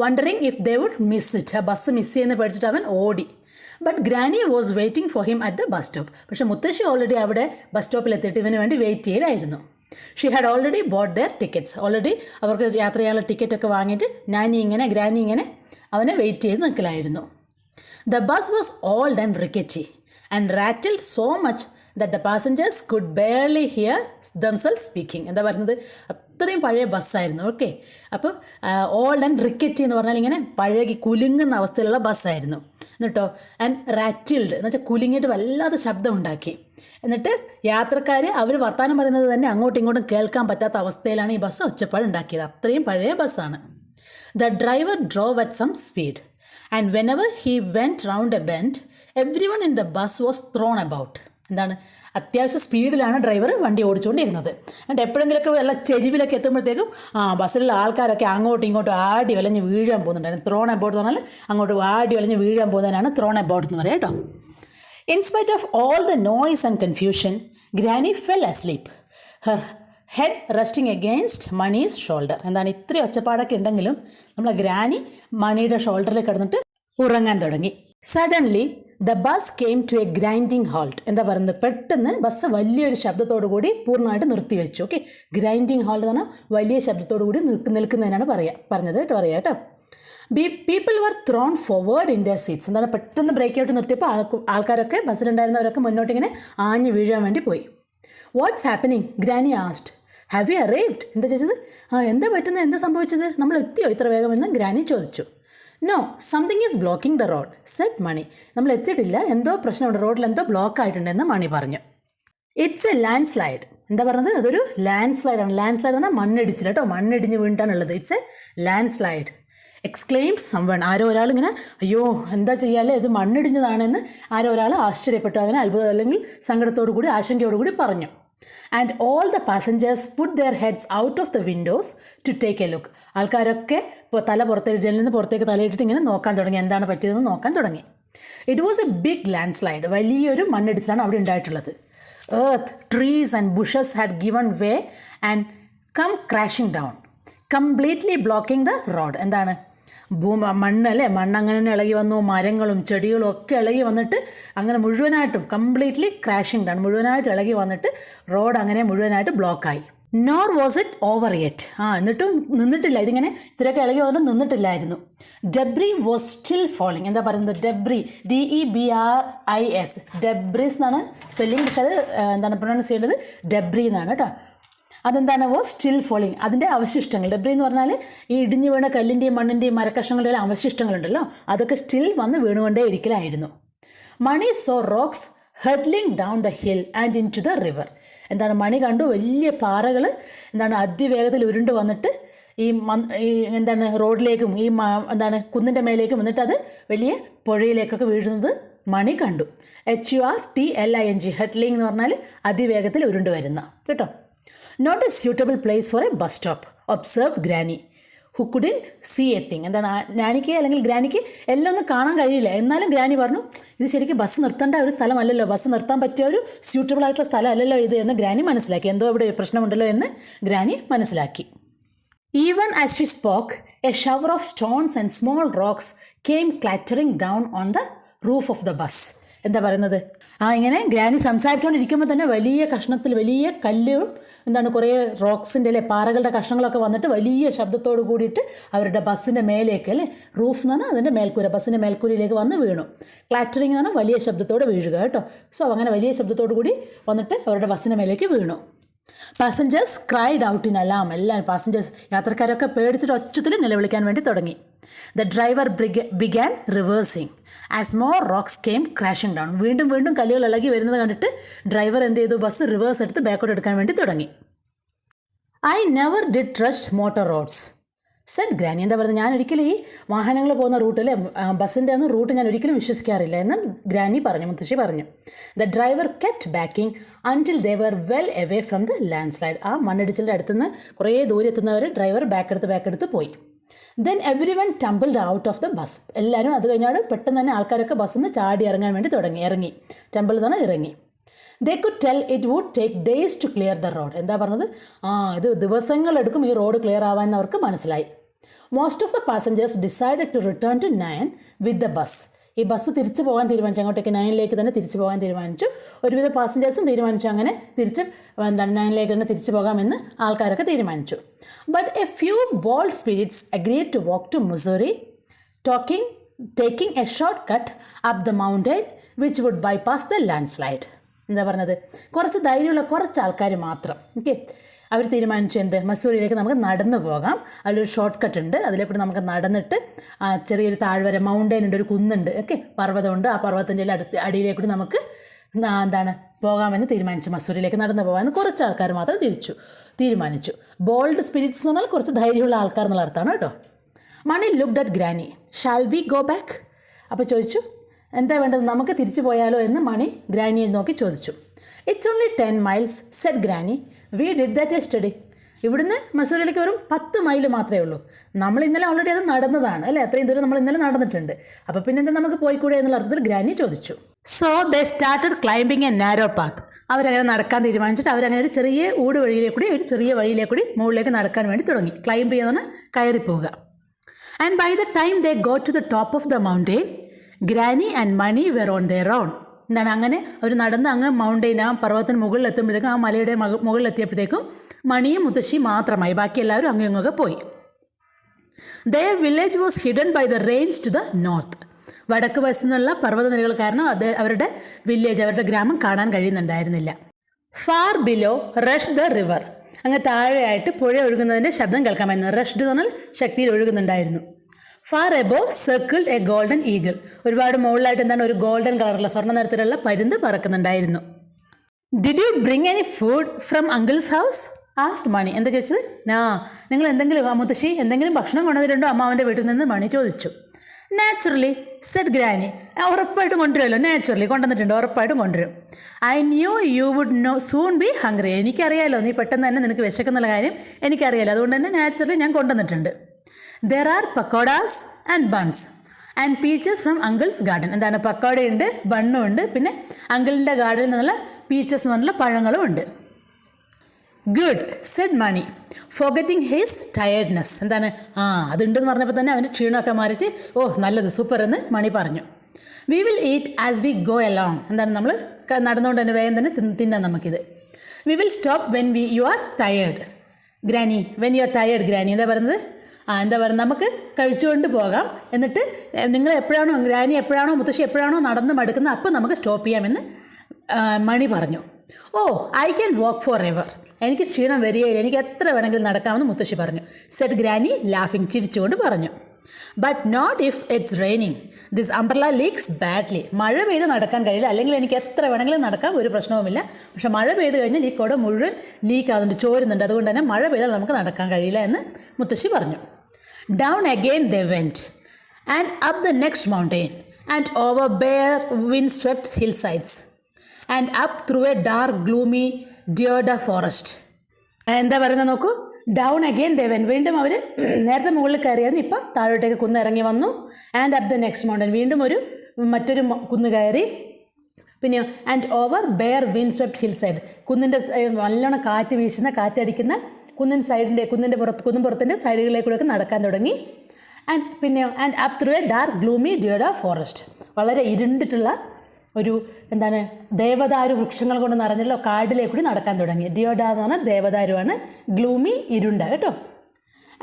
Wondering if they would miss it. ആ ബസ് മിസ് ചെയ്യുന്ന പേടിച്ചിട്ട് അവൻ ഓടി. But granny was waiting for him at the bus stop. പക്ഷേ മുത്തശ്ശി ഓൾറെഡി അവിടെ ബസ് സ്റ്റോപ്പിൽ എത്തിയിട്ട് ഇവന് വേണ്ടി വെയിറ്റ് ചെയ്യലായിരുന്നു. She had already bought their tickets. Already അവർക്ക് യാത്ര ചെയ്യാനുള്ള ടിക്കറ്റൊക്കെ വാങ്ങിയിട്ട് ഗ്രാനി ഇങ്ങനെ അവനെ വെയിറ്റ് ചെയ്ത് നിൽക്കലായിരുന്നു. The bus was old and rickety and rattled so much that the passengers could barely hear themselves speaking. എന്താ പറയുന്നത്, അത്രയും പഴയ ബസ്സായിരുന്നു. ഓക്കെ, അപ്പോൾ ഓൾഡ് ആൻഡ് റിക്കറ്റി എന്ന് പറഞ്ഞാൽ ഇങ്ങനെ പഴകി കുലുങ്ങുന്ന അവസ്ഥയിലുള്ള ബസ്സായിരുന്നു. എന്നിട്ടോ, ആൻഡ് റാറ്റിൽഡ് എന്ന് വെച്ചാൽ കുലുങ്ങിയിട്ട് വല്ലാതെ ശബ്ദം ഉണ്ടാക്കി. എന്നിട്ട് യാത്രക്കാർ അവർ വർത്തമാനം പറയുന്നത് തന്നെ അങ്ങോട്ടും ഇങ്ങോട്ടും കേൾക്കാൻ പറ്റാത്ത അവസ്ഥയിലാണ് ഈ ബസ് ഒച്ചപ്പാട് ഉണ്ടാക്കിയത്. അത്രയും പഴയ ബസ്സാണ്. The driver drove at some speed and whenever he went round a bend everyone in the bus was thrown about. എന്താണ്, അത്യാവശ്യം സ്പീഡിലാണ് ഡ്രൈവർ വണ്ടി ഓടിച്ചുകൊണ്ടിരുന്നത്. എന്നിട്ട് എപ്പോഴെങ്കിലുമൊക്കെ വല്ല ചെരിവിലൊക്കെ എത്തുമ്പോഴത്തേക്കും ബസ്സിലുള്ള ആൾക്കാരൊക്കെ അങ്ങോട്ടും ഇങ്ങോട്ടും ആടി വലഞ്ഞ് വീഴാൻ പോകുന്നുണ്ടായിരുന്നു. ത്രോൺ അബൌട്ട് എന്ന് പറഞ്ഞാൽ അങ്ങോട്ട് ആടി വലഞ്ഞ് വീഴാൻ പോകുന്നതിനാണ് ത്രോൺ അബൌട്ട് എന്ന് പറയുക കേട്ടോ. In spite of all the noise and confusion, Granny fell asleep, her head resting against Money's shoulder. എന്താണ്, ഇത്രയും ഒച്ചപ്പാടൊക്കെ ഉണ്ടെങ്കിലും നമ്മളെ ഗ്രാനി മണിയുടെ ഷോൾഡറിൽ കിടന്നിട്ട് ഉറങ്ങാൻ തുടങ്ങി. Suddenly the bus came to a grinding halt. എന്താ പറയുന്നത്, പെട്ടെന്ന് ബസ് വലിയൊരു ശബ്ദത്തോടു കൂടി പൂർണ്ണമായിട്ട് നിർത്തിവെച്ചു. ഓക്കെ, ഗ്രൈൻഡിങ് ഹോൾട്ട് എന്ന് പറഞ്ഞാൽ വലിയ ശബ്ദത്തോടു കൂടി നിൽക്കുന്നതിനാണ് പറഞ്ഞത് കേട്ടോ. People were thrown forward in their seats. എന്താണ്, പെട്ടെന്ന് ബ്രേക്ക് ഔട്ട് നിർത്തിയപ്പോൾ ആൾക്കാരൊക്കെ ബസ്സിലുണ്ടായിരുന്നവരൊക്കെ മുന്നോട്ടിങ്ങനെ ആഞ്ഞ് വീഴാൻ വേണ്ടി പോയി. What's happening, granny asked. Have you arrived? എന്താ ചോദിച്ചത്? എന്താ പറ്റുന്നത്, എന്താ സംഭവിച്ചത്, നമ്മൾ എത്തിയോ ഇത്ര വേഗമെന്ന് ഗ്രാനി ചോദിച്ചു. No, something is blocking the road, said Mani. നമ്മൾ എത്തിയിട്ടില്ല, എന്തോ പ്രശ്നമുണ്ട്, റോഡിൽ എന്തോ ബ്ലോക്ക് ആയിട്ടുണ്ടെന്ന് മണി പറഞ്ഞു. It's a landslide. എന്താ പറഞ്ഞത്, അതൊരു ലാൻഡ് സ്ലൈഡാണ്. ലാൻഡ് സ്ലൈഡ് എന്നാൽ മണ്ണിടിച്ചില്ല കേട്ടോ, മണ്ണിടിഞ്ഞ് വീണിട്ടാണുള്ളത്. It's a landslide. Exclaimed someone. ആരോ ഒരാൾ ഇങ്ങനെ അയ്യോ എന്താ ചെയ്യാല്ലേ, ഇത് മണ്ണിടിഞ്ഞതാണെന്ന് ആരോ ഒരാൾ ആശ്ചര്യപ്പെട്ടു, അങ്ങനെ അത്ഭുതം അല്ലെങ്കിൽ സങ്കടത്തോടു കൂടി ആശങ്കയോടു കൂടി പറഞ്ഞു. And all the passengers put their heads out of the windows to take a look. ആൾക്കാരൊക്കെ ഇപ്പോൾ തല പുറത്തേക്ക്, ജനലിൽ നിന്ന് പുറത്തേക്ക് തലയിട്ടിട്ട് ഇങ്ങനെ നോക്കാൻ തുടങ്ങി, എന്താണ് പറ്റിയതെന്ന് നോക്കാൻ തുടങ്ങി. It was a big landslide. വലിയൊരു മണ്ണിടിച്ചിലാണ് അവിടെ ഉണ്ടായിട്ടുള്ളത്. Earth, trees and bushes had given way and come crashing down, completely blocking the road. എന്താണ്, മണ്ണല്ലേ, മണ്ണങ്ങനെ തന്നെ ഇളകി വന്നു, മരങ്ങളും ചെടികളും ഒക്കെ ഇളകി വന്നിട്ട് അങ്ങനെ മുഴുവനായിട്ടും കംപ്ലീറ്റ്ലി ക്രാഷിംഗ് ഡൗൺ, മുഴുവനായിട്ട് ഇളകി വന്നിട്ട് റോഡ് അങ്ങനെ മുഴുവനായിട്ട് ബ്ലോക്കായി. Nor was it over yet. എന്നിട്ടും നിന്നിട്ടില്ല, ഇതിങ്ങനെ ഇത്രയൊക്കെ ഇളകി വന്നിട്ട് നിന്നിട്ടില്ലായിരുന്നു. Debris was still falling. എന്താ പറയുന്നത്, ഡെബ്രി, DEBRIS, ഡെബ്രിസ് എന്നാണ് സ്പെല്ലിംഗ്, പക്ഷേ അത് എന്താണ് പ്രൊനൗൺസ് ചെയ്യേണ്ടത് ഡെബ്രി എന്നാണ് കേട്ടോ. അതെന്താണ്, വാസ് സ്റ്റിൽ ഫോളിങ്, അതിൻ്റെ അവശിഷ്ടങ്ങൾ. ഡെബ്രി എന്ന് പറഞ്ഞാൽ ഈ ഇടിഞ്ഞു വീണ കല്ലിൻ്റെയും മണ്ണിൻ്റെയും മരക്കഷ്ണങ്ങളുടെയും എല്ലാം അവശിഷ്ടങ്ങളുണ്ടല്ലോ, അതൊക്കെ സ്റ്റിൽ വന്ന് വീണുകൊണ്ടേ ഇരിക്കലായിരുന്നു. Mani saw rocks hurtling down the hill and into the river. എന്താണ്, മണി കണ്ടു വലിയ പാറകൾ എന്താണ് അതിവേഗത്തിൽ ഉരുണ്ട് വന്നിട്ട് ഈ എന്താണ് റോഡിലേക്കും എന്താണ് കുന്നിൻ്റെ മേലേക്കും വന്നിട്ട് അത് വലിയ പുഴയിലേക്കൊക്കെ വീഴുന്നത് മണി കണ്ടു. HURTLING, ഹെഡ്ലിംഗ് എന്ന് പറഞ്ഞാൽ അതിവേഗത്തിൽ ഉരുണ്ട് വരുന്ന കേട്ടോ. Not a suitable place for a bus stop, observe granny who couldn't see a thing. എന്താണ്, നാനിക്ക് അല്ലെങ്കിൽ ഗ്രാനിക്ക് എല്ലാം ഒന്നും കാണാൻ കഴിയില്ല, എന്നാലും ഗ്രാനി പറഞ്ഞു ഇത് ശരിക്കും ബസ് നിർത്തേണ്ട ഒരു സ്ഥലമല്ലല്ലോ, ബസ് നിർത്താൻ പറ്റിയ ഒരു സ്യൂട്ടബിൾ ആയിട്ടുള്ള സ്ഥലമല്ലല്ലോ ഇത് എന്ന് ഗ്രാനി മനസ്സിലാക്കി. എന്തോ ഇവിടെ പ്രശ്നമുണ്ടല്ലോ എന്ന് ഗ്രാനി മനസ്സിലാക്കി. Even as she spoke a shower of stones and small rocks came clattering down on the roof of the bus. എന്താ പറയുന്നത്, ഇങ്ങനെ ഗ്രാനി സംസാരിച്ചുകൊണ്ടിരിക്കുമ്പോൾ തന്നെ വലിയ കഷ്ണത്തിൽ വലിയ കല്ലും എന്താണ് കുറേ റോക്സിൻ്റെ അല്ലെ പാറകളുടെ കഷ്ണങ്ങളൊക്കെ വന്നിട്ട് വലിയ ശബ്ദത്തോട് കൂടിയിട്ട് അവരുടെ ബസ്സിൻ്റെ മേലേക്ക് അല്ലേ, റൂഫ് എന്ന് പറഞ്ഞാൽ അതിൻ്റെ മേൽക്കൂര, ബസ്സിൻ്റെ മേൽക്കൂരയിലേക്ക് വന്ന് വീണു. ക്ലാറ്ററിംഗ് എന്ന് പറഞ്ഞാൽ വലിയ ശബ്ദത്തോടെ വീഴുക കേട്ടോ. സോ അങ്ങനെ വലിയ ശബ്ദത്തോടു കൂടി വന്നിട്ട് അവരുടെ ബസ്സിൻ്റെ മേലേക്ക് വീണു. Passengers cried out in alarm. എല്ലാം പാസഞ്ചേഴ്സ് യാത്രക്കാരൊക്കെ പേടിച്ചിട്ട് ഒച്ചത്തിൽ നിലവിളിക്കാൻ വേണ്ടി തുടങ്ങി. The driver began reversing as more rocks came crashing down. വീണ്ടും വീണ്ടും കല്ലുകൾ ഇളകി വരുന്നത് കണ്ടിട്ട് ഡ്രൈവർ എന്ത് ചെയ്തു, ബസ് റിവേഴ്സ് എടുത്ത് ബാക്കോട്ട് എടുക്കാൻ വേണ്ടി തുടങ്ങി. I never did trust motor roads said granny. എന്താ പറയുന്നത്, ഞാൻ ഒരിക്കലും ഈ വാഹനങ്ങൾ പോകുന്ന റൂട്ട് അല്ലേ, ബസ്സിൻ്റെ ഒന്നും റൂട്ട് ഞാൻ ഒരിക്കലും വിശ്വസിക്കാറില്ല എന്ന് ഗ്രാനി പറഞ്ഞു, മുത്തശ്ശി പറഞ്ഞു. The driver kept backing until they were well away from the landslide. ആ മണ്ണിടിച്ചിലിൻ്റെ അടുത്തുനിന്ന് കുറേ ദൂരെ എത്തുന്നവർ ഡ്രൈവർ ബാക്കെടുത്ത് പോയി. Then everyone tumbled out of the bus. എല്ലാവരും അത് കഴിഞ്ഞാൽ പെട്ടെന്ന് തന്നെ ആൾക്കാരൊക്കെ ബസ്സിൽ നിന്ന് ചാടി ഇറങ്ങാൻ വേണ്ടി ഇറങ്ങി. ടംബിൾ എന്ന് പറഞ്ഞാൽ ഇറങ്ങി. They could tell it would take days to clear the road. എന്താ പറഞ്ഞത്, ഇത് ദിവസങ്ങളെടുക്കും ഈ റോഡ് ക്ലിയർ ആവാൻ അവർക്ക് മനസ്സിലായി. Most of the passengers decided to return to Nain with the bus. ഈ ബസ് തിരിച്ചു പോകാൻ തീരുമാനിച്ചു, അങ്ങോട്ടേക്ക് നയനിലേക്ക് തന്നെ തിരിച്ചു പോകാൻ തീരുമാനിച്ചു. ഒരുവിധ പാസഞ്ചേഴ്സും തീരുമാനിച്ചു അങ്ങനെ നയനിലേക്ക് തന്നെ തിരിച്ചു പോകാമെന്ന് ആൾക്കാരൊക്കെ തീരുമാനിച്ചു. But a few bold spirits agreed to walk to Mussoorie taking a shortcut up the mountain which would bypass the landslide. എന്താ പറഞ്ഞത്, കുറച്ച് ധൈര്യമുള്ള കുറച്ച് ആൾക്കാർ മാത്രം ഓക്കെ അവർ തീരുമാനിച്ചു എന്ത്, മസൂറിയിലേക്ക് നമുക്ക് നടന്നു പോകാം, അതിലൊരു ഷോർട്ട് കട്ട് ഉണ്ട്, അതിലേക്കൂടെ നമുക്ക് നടന്നിട്ട് ചെറിയൊരു താഴ്വര മൗണ്ടൻ ഉണ്ട്, ഒരു കുന്നുണ്ട് ഓക്കെ, പർവ്വതമുണ്ട്, ആ പർവ്വതത്തിൻ്റെ അടിയിലേക്കൂടി നമുക്ക് എന്താണ് പോകാമെന്ന് തീരുമാനിച്ചു. മസൂറിയിലേക്ക് നടന്നു പോകാമെന്ന് കുറച്ച് ആൾക്കാർ മാത്രം തീരുമാനിച്ചു. ബോൾഡ് സ്പിരിറ്റ്സ് എന്ന് പറഞ്ഞാൽ കുറച്ച് ധൈര്യമുള്ള ആൾക്കാർ എന്നുള്ള അർത്ഥമാണ് കേട്ടോ. Mani looked at granny. Shall we go back? അപ്പോൾ ചോദിച്ചു, എന്താ വേണ്ടത്, നമുക്ക് തിരിച്ചു പോയാലോ എന്ന് മണി ഗ്രാനിയെ നോക്കി ചോദിച്ചു. It's only 10 miles said granny. We did that yesterday. ഇവിടുന്ന് മസൂറിയിലേക്ക് വെറും 10 മൈൽ മാത്രമേ ഉള്ളൂ. നമ്മൾ ഇന്നലെ ഓൾറെഡി അത് നടന്നതാണ് അല്ലേ, അത്രയും ദൂരം നമ്മൾ ഇന്നലെ നടന്നിട്ടുണ്ട്. അപ്പോൾ പിന്നെ എന്താ നമുക്ക് പോയിക്കൂടെ എന്നുള്ള അർത്ഥത്തിൽ ഗ്രാനി ചോദിച്ചു. So they started climbing A narrow path. അവരങ്ങനെ നടക്കാൻ തീരുമാനിച്ചിട്ട് അവരങ്ങനെ ഒരു ചെറിയ ഒരു ചെറിയ വഴിയിലേക്കൂടി മുകളിലേക്ക് നടക്കാൻ വേണ്ടി തുടങ്ങി. ക്ലൈംബ് ചെയ്യുന്ന കയറിപ്പോവുക. And by the time they go to the top of the mountain granny and Mani were on their own. എന്താണ്, അങ്ങനെ അവർ നടന്ന് അങ്ങ് മൗണ്ടെയിൻ, ആ പർവ്വതത്തിന് മുകളിലെത്തുമ്പോഴത്തേക്കും, ആ മലയുടെ മുകളിലെത്തിയപ്പോഴത്തേക്കും മണിയും മുത്തശ്ശിയും മാത്രമായി. ബാക്കി എല്ലാവരും അങ്ങും ഇങ്ങൊക്കെ പോയി. Their village was hidden by the range to the north. വടക്ക് വശത്തുനിന്നുള്ള പർവ്വതനിരകൾ കാരണം അവരുടെ വില്ലേജ്, അവരുടെ ഗ്രാമം കാണാൻ കഴിയുന്നുണ്ടായിരുന്നില്ല. Far below rush the river. അങ്ങ് താഴെയായിട്ട് പുഴ ഒഴുകുന്നതിൻ്റെ ശബ്ദം കേൾക്കാമായിരുന്നു. റഷ്ഡ് എന്ന് പറഞ്ഞാൽ ശക്തിയിൽ ഒഴുകുന്നുണ്ടായിരുന്നു. Far above circled a golden eagle. ഒരുപാട് മുകളിലായിട്ട് എന്താണ്, ഒരു ഗോൾഡൻ കളറുള്ള സ്വർണ്ണ നിറത്തിലുള്ള പരുന്ത് പറക്കുന്നുണ്ടായിരുന്നു. Did you bring any food from uncle's house? Asked Mani. എന്താ ചോദിച്ചത്? നിങ്ങൾ എന്തെങ്കിലും, മുത്തശ്ശി എന്തെങ്കിലും ഭക്ഷണം കൊണ്ടുവന്നിട്ടുണ്ടോ അമ്മാവൻ്റെ വീട്ടിൽ നിന്ന്? മണി ചോദിച്ചു. Naturally said granny. ഉറപ്പായിട്ടും കൊണ്ടുവരുമല്ലോ, നാച്ചുറലി കൊണ്ടുവന്നിട്ടുണ്ട്, ഉറപ്പായിട്ടും കൊണ്ടുവരും. I knew you would soon be hungry. എനിക്കറിയാലോ നീ പെട്ടെന്ന് തന്നെ നിനക്ക് വിശക്കുന്നുള്ള കാര്യം എനിക്കറിയാലോ, അതുകൊണ്ട് തന്നെ നാച്ചുറലി ഞാൻ കൊണ്ടുവന്നിട്ടുണ്ട്. There are pakodas and buns and peaches from uncle's garden. എന്താണ്, പക്കോടയുണ്ട്, ബണ്ണും ഉണ്ട്, പിന്നെ അങ്കിളിൻ്റെ ഗാർഡനിൽ നിന്നുള്ള പീച്ചസ് എന്ന് പറഞ്ഞുള്ള പഴങ്ങളും ഉണ്ട്. ഗുഡ് സെഡ് മണി ഫോർഗറ്റിംഗ് ഹിസ് ടയേർഡ്നെസ്. എന്താണ്, അതുണ്ടെന്ന് പറഞ്ഞപ്പോൾ തന്നെ അവൻ്റെ ക്ഷീണമൊക്കെ മാറിയിട്ട് നല്ലത്, സൂപ്പർ എന്ന് മണി പറഞ്ഞു. We will eat as we go along. എന്താണ്, നമ്മൾ നടന്നുകൊണ്ട് തന്നെ വേഗം തന്നെ തിന്നാം നമുക്കിത്. We will stop when you R tired granny. When you R tired granny. എന്താ പറയുന്നത്? എന്താ പറയുക, നമുക്ക് കഴിച്ചുകൊണ്ട് പോകാം, എന്നിട്ട് നിങ്ങൾ എപ്പോഴാണോ, ഗ്രാനി എപ്പോഴാണോ, മുത്തശ്ശി എപ്പോഴാണോ നടന്ന് മടുക്കുന്നത് അപ്പോൾ നമുക്ക് സ്റ്റോപ്പ് ചെയ്യാമെന്ന് മണി പറഞ്ഞു. I can walk for ever. എനിക്ക് ക്ഷീണം വരികയില്ല, എനിക്ക് എത്ര വേണമെങ്കിലും നടക്കാമെന്ന് മുത്തശ്ശി പറഞ്ഞു. സെഡ് ഗ്രാനി ലാഫിങ്, ചിരിച്ചുകൊണ്ട് പറഞ്ഞു. But not if it's raining. This umbrella leaks badly. മഴ പെയ്ത് നടക്കാൻ കഴിയില്ല, അല്ലെങ്കിൽ എനിക്ക് എത്ര വേണമെങ്കിലും നടക്കാം, ഒരു പ്രശ്നവുമില്ല. പക്ഷേ മഴ പെയ്ത് കഴിഞ്ഞാൽ ഈ കുട മുഴുവൻ ലീക്ക് ആകുന്നുണ്ട്, ചോരുന്നുണ്ട്, അതുകൊണ്ട് തന്നെ മഴ പെയ്താൽ നമുക്ക് നടക്കാൻ കഴിയില്ല എന്ന് മുത്തശ്ശി പറഞ്ഞു. Down again they went, and up the next mountain, and over bare wind-swept hillsides, and up through a dark, gloomy deodar forest. എന്താ പറയുന്നത് നോക്കൂ. Down again they when. വീണ്ടും അവർ നേരത്തെ മുകളിൽ കയറിയായിരുന്നു, ഇപ്പോൾ താഴോട്ടേക്ക് കുന്ന് ഇറങ്ങി വന്നു. And up the next mountain. വീണ്ടും മറ്റൊരു കുന്ന് കയറി. പിന്നെ and over bare windswept hillside. കുന്നിൻ്റെ നല്ലോണം കാറ്റ് വീശുന്ന, കാറ്റടിക്കുന്ന കുന്നിൻ്റെ പുറത്തിൻ്റെ സൈഡുകളിലേക്കൂടെയൊക്കെ നടക്കാൻ തുടങ്ങി. And up through a dark gloomy deodar forest. വളരെ ഇരുണ്ടിട്ടുള്ള ഒരു ദേവദാരു വൃക്ഷങ്ങൾ കൊണ്ട് നിറഞ്ഞുള്ള കാടിലേക്കൂടി നടക്കാൻ തുടങ്ങി. ഡിയോഡ എന്ന് പറഞ്ഞാൽ ദേവദാരുവാണ്, ഗ്ലൂമി ഇരുണ്ട കേട്ടോ.